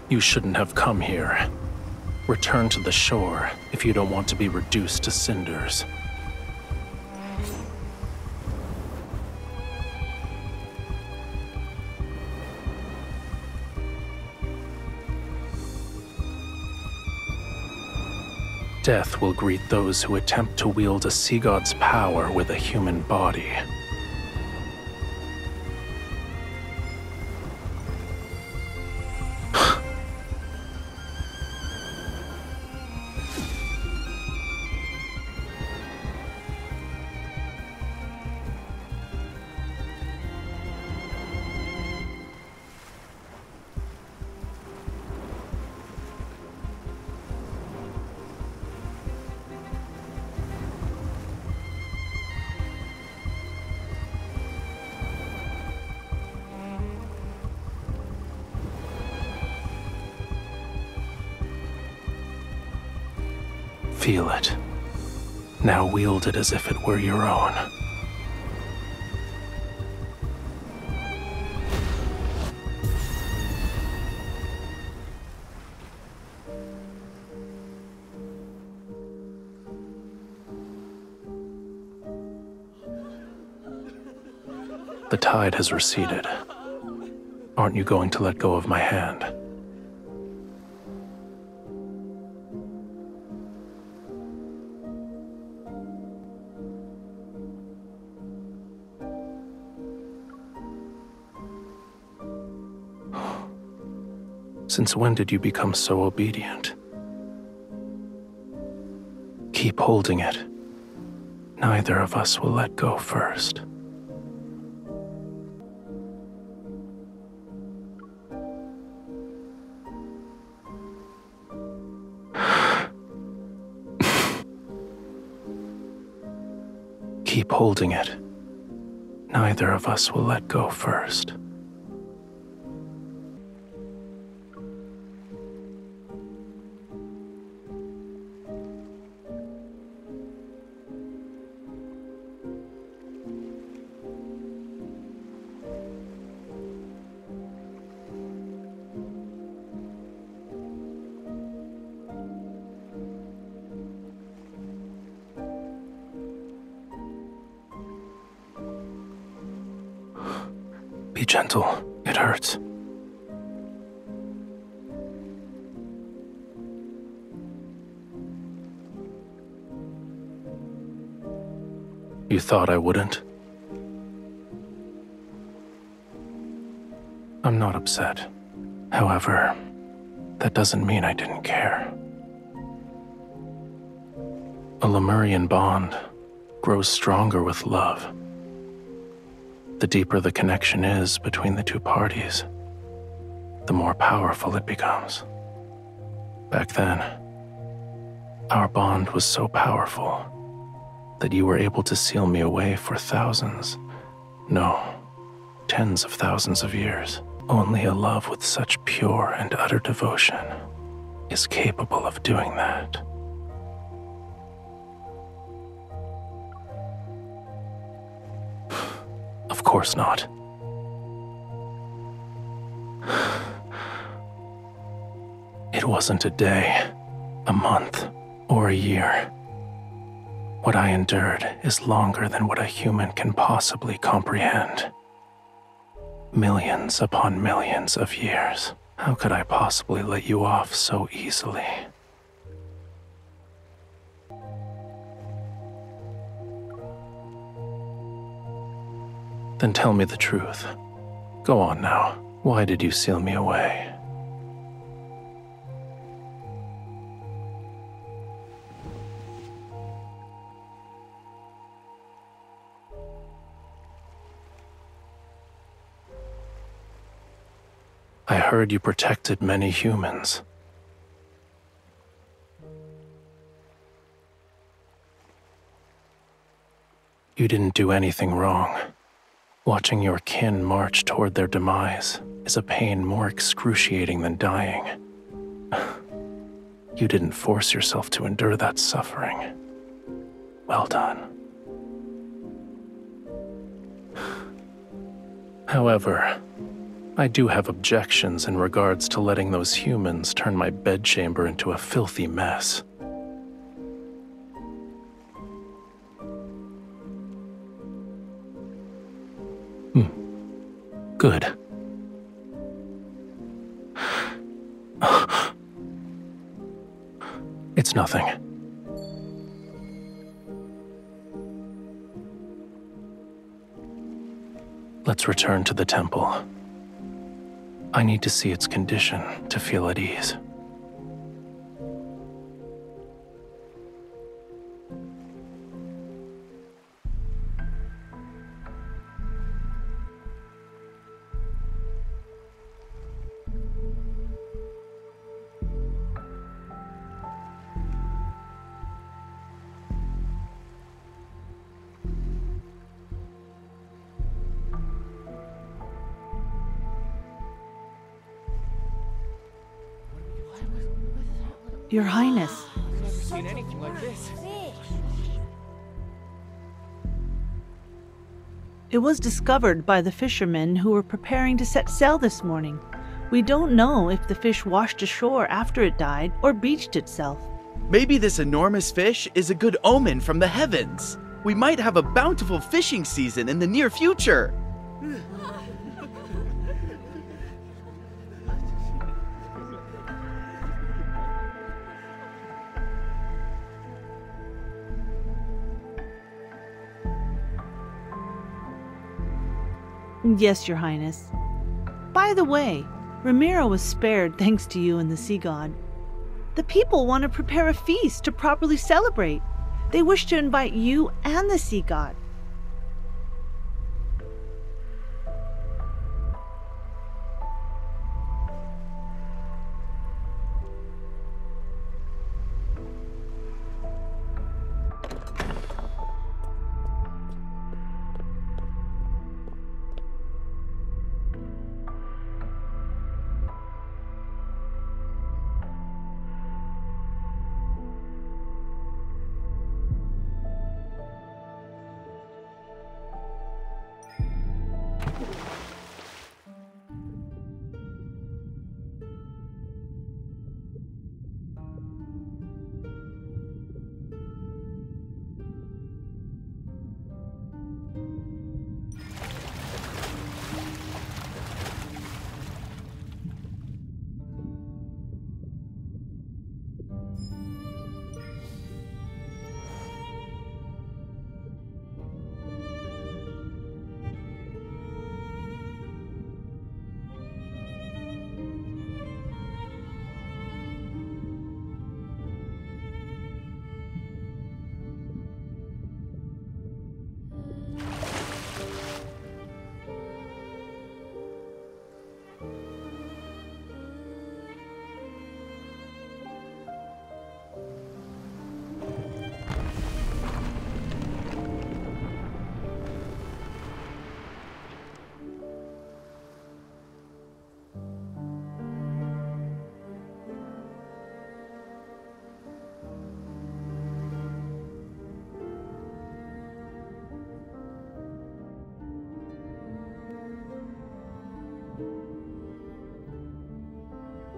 You shouldn't have come here. Return to the shore if you don't want to be reduced to cinders. Death will greet those who attempt to wield a sea god's power with a human body. Feel it. Now wield it as if it were your own. The tide has receded. Aren't you going to let go of my hand? Since when did you become so obedient? Keep holding it. Neither of us will let go first. Keep holding it. Neither of us will let go first. Be gentle. It hurts. You thought I wouldn't? I'm not upset. However, that doesn't mean I didn't care. A Lemurian bond grows stronger with love. The deeper the connection is between the two parties, the more powerful it becomes. Back then, our bond was so powerful that you were able to seal me away for thousands, no, tens of thousands of years. Only a love with such pure and utter devotion is capable of doing that. Of course not. It wasn't a day, a month, or a year. What I endured is longer than what a human can possibly comprehend. Millions upon millions of years. How could I possibly let you off so easily? Then tell me the truth. Go on now. Why did you seal me away? I heard you protected many humans. You didn't do anything wrong. Watching your kin march toward their demise is a pain more excruciating than dying. You didn't force yourself to endure that suffering. Well done. However, I do have objections in regards to letting those humans turn my bedchamber into a filthy mess. Good. It's nothing. Let's return to the temple. I need to see its condition to feel at ease. Your Highness. I've never seen anything like this. It was discovered by the fishermen who were preparing to set sail this morning. We don't know if the fish washed ashore after it died or beached itself. Maybe this enormous fish is a good omen from the heavens. We might have a bountiful fishing season in the near future. Yes, Your Highness. By the way, Ramiro was spared thanks to you and the Sea God. The people want to prepare a feast to properly celebrate. They wish to invite you and the Sea God.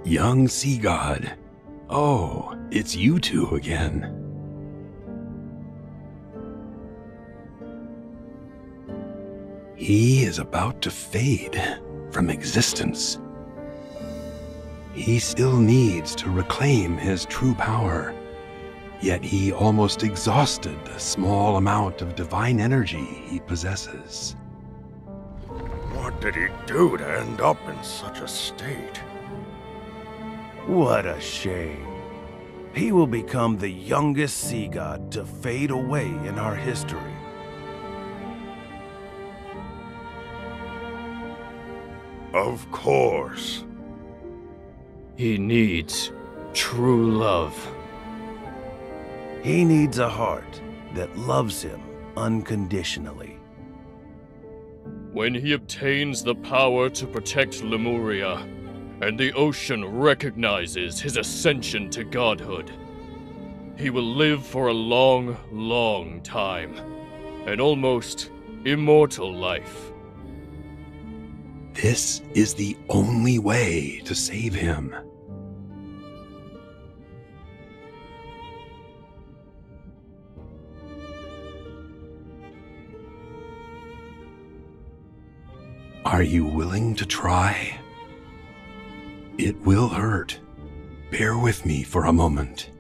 Young Sea God. Oh, it's you two again. He is about to fade from existence. He still needs to reclaim his true power, yet he almost exhausted the small amount of divine energy he possesses. What did he do to end up in such a state? What a shame. He will become the youngest sea god to fade away in our history. Of course. He needs true love. He needs a heart that loves him unconditionally. When he obtains the power to protect Lemuria, and the ocean recognizes his ascension to godhood, he will live for a long, long time. An almost immortal life. This is the only way to save him. Are you willing to try? It will hurt. Bear with me for a moment.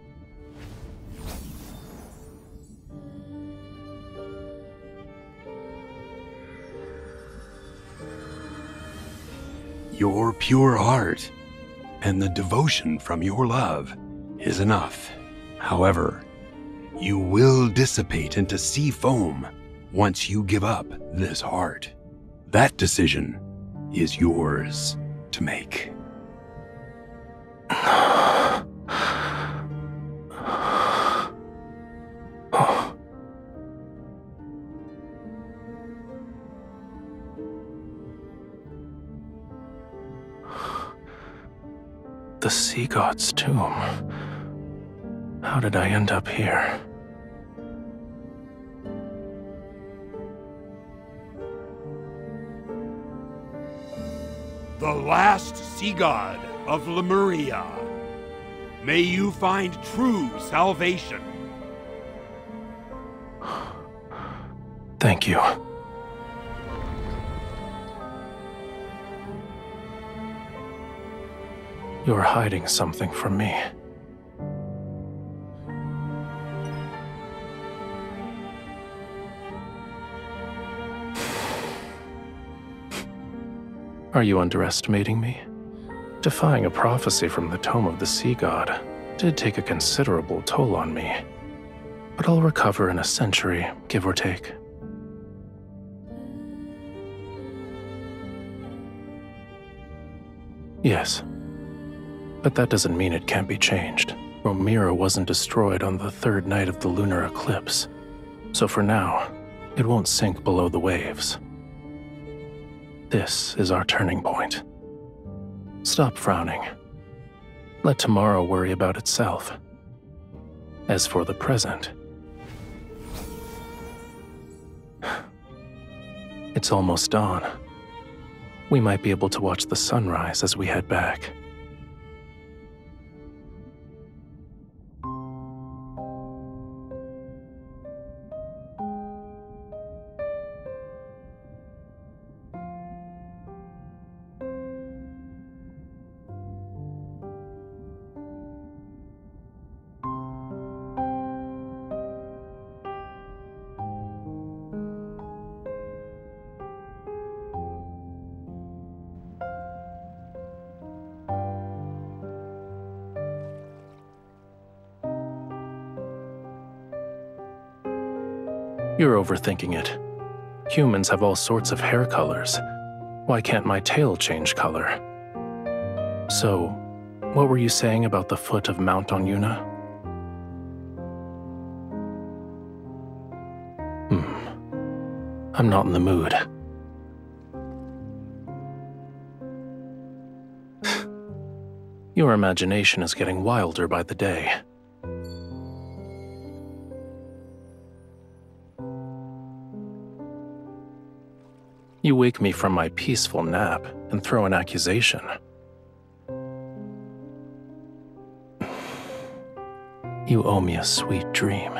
Your pure heart and the devotion from your love is enough. However, you will dissipate into sea foam once you give up this heart. That decision is yours to make. The Sea God's tomb. How did I end up here? The last Sea God of Lemuria. May you find true salvation. Thank you. You're hiding something from me. Are you underestimating me? Defying a prophecy from the Tome of the Sea God did take a considerable toll on me, but I'll recover in a century, give or take. Yes, but that doesn't mean it can't be changed. Romira wasn't destroyed on the third night of the lunar eclipse, so for now, it won't sink below the waves. This is our turning point. Stop frowning. Let tomorrow worry about itself. As for the present, it's almost dawn. We might be able to watch the sunrise as we head back. You're overthinking it. Humans have all sorts of hair colors. Why can't my tail change color? So, what were you saying about the foot of Mount Onyuna? I'm not in the mood. Your imagination is getting wilder by the day. You wake me from my peaceful nap and throw an accusation. You owe me a sweet dream.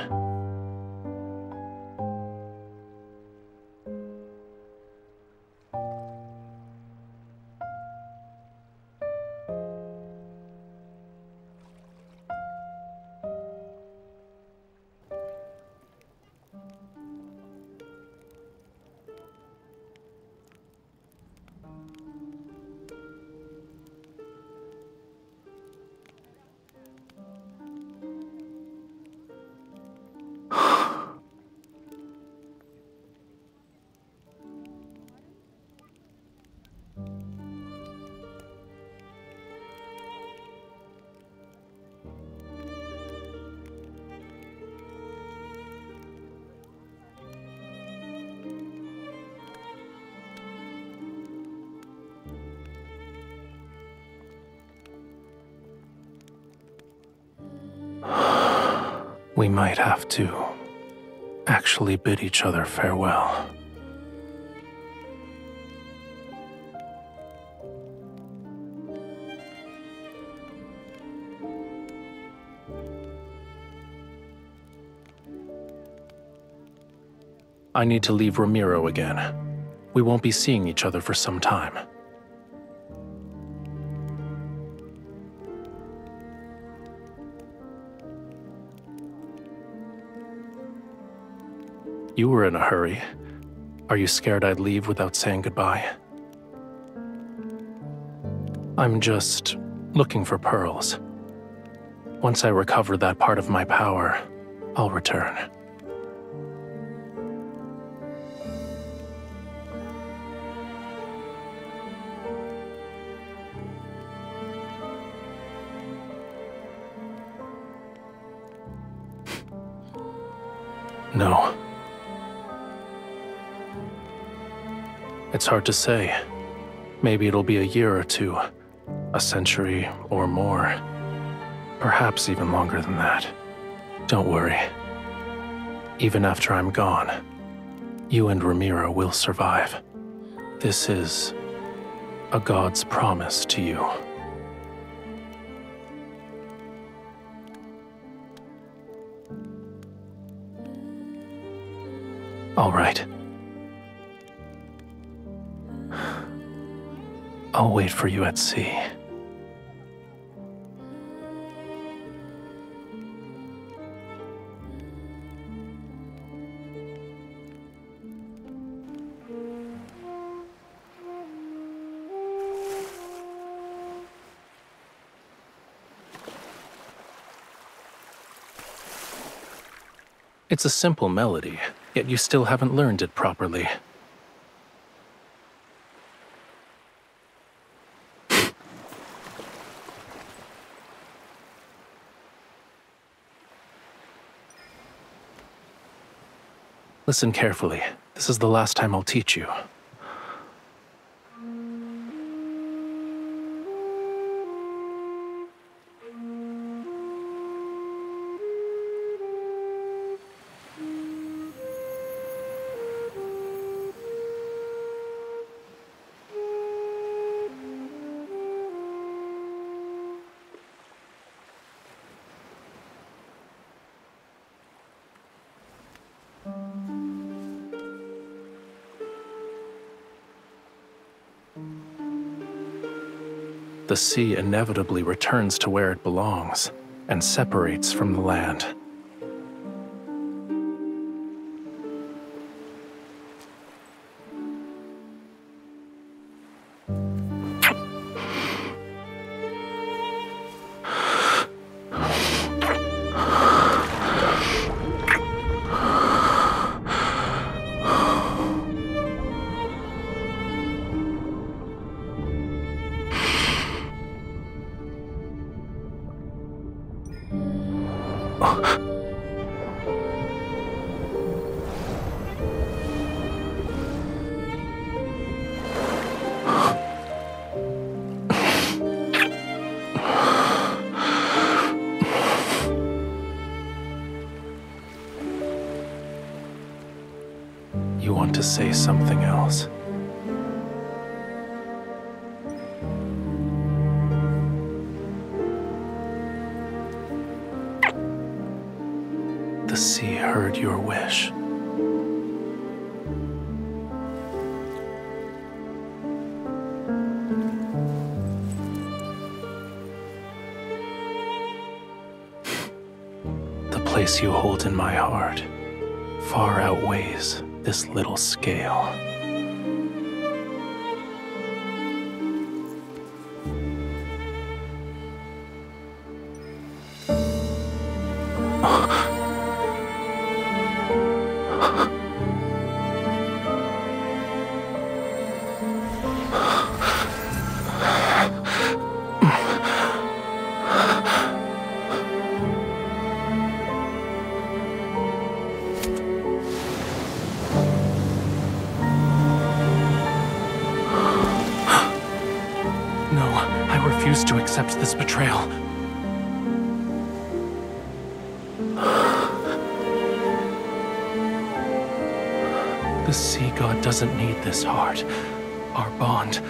We might have to actually bid each other farewell. I need to leave Ramiro again. We won't be seeing each other for some time. You were in a hurry. Are you scared I'd leave without saying goodbye? I'm just looking for pearls. Once I recover that part of my power, I'll return. No. It's hard to say. Maybe it'll be a year or two, a century or more. Perhaps even longer than that. Don't worry. Even after I'm gone, you and Ramiro will survive. This is a god's promise to you. All right. I'll wait for you at sea. It's a simple melody, yet you still haven't learned it properly. Listen carefully. This is the last time I'll teach you. The sea inevitably returns to where it belongs and separates from the land. You want to say something else? The sea heard your wish. The place you hold in my heart far outweighs this little scale. I refuse to accept this betrayal. The sea god doesn't need this heart. Our bond,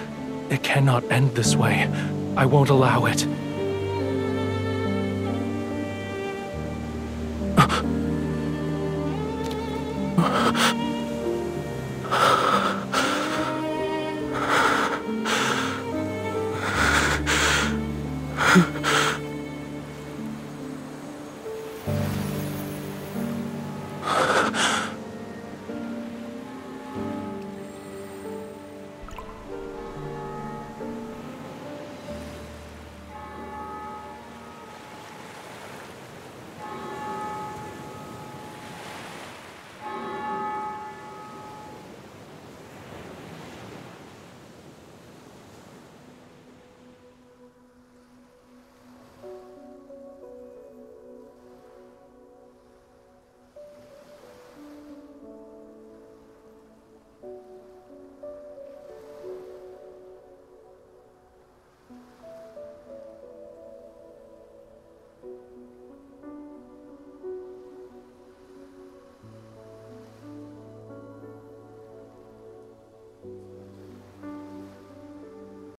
it cannot end this way. I won't allow it.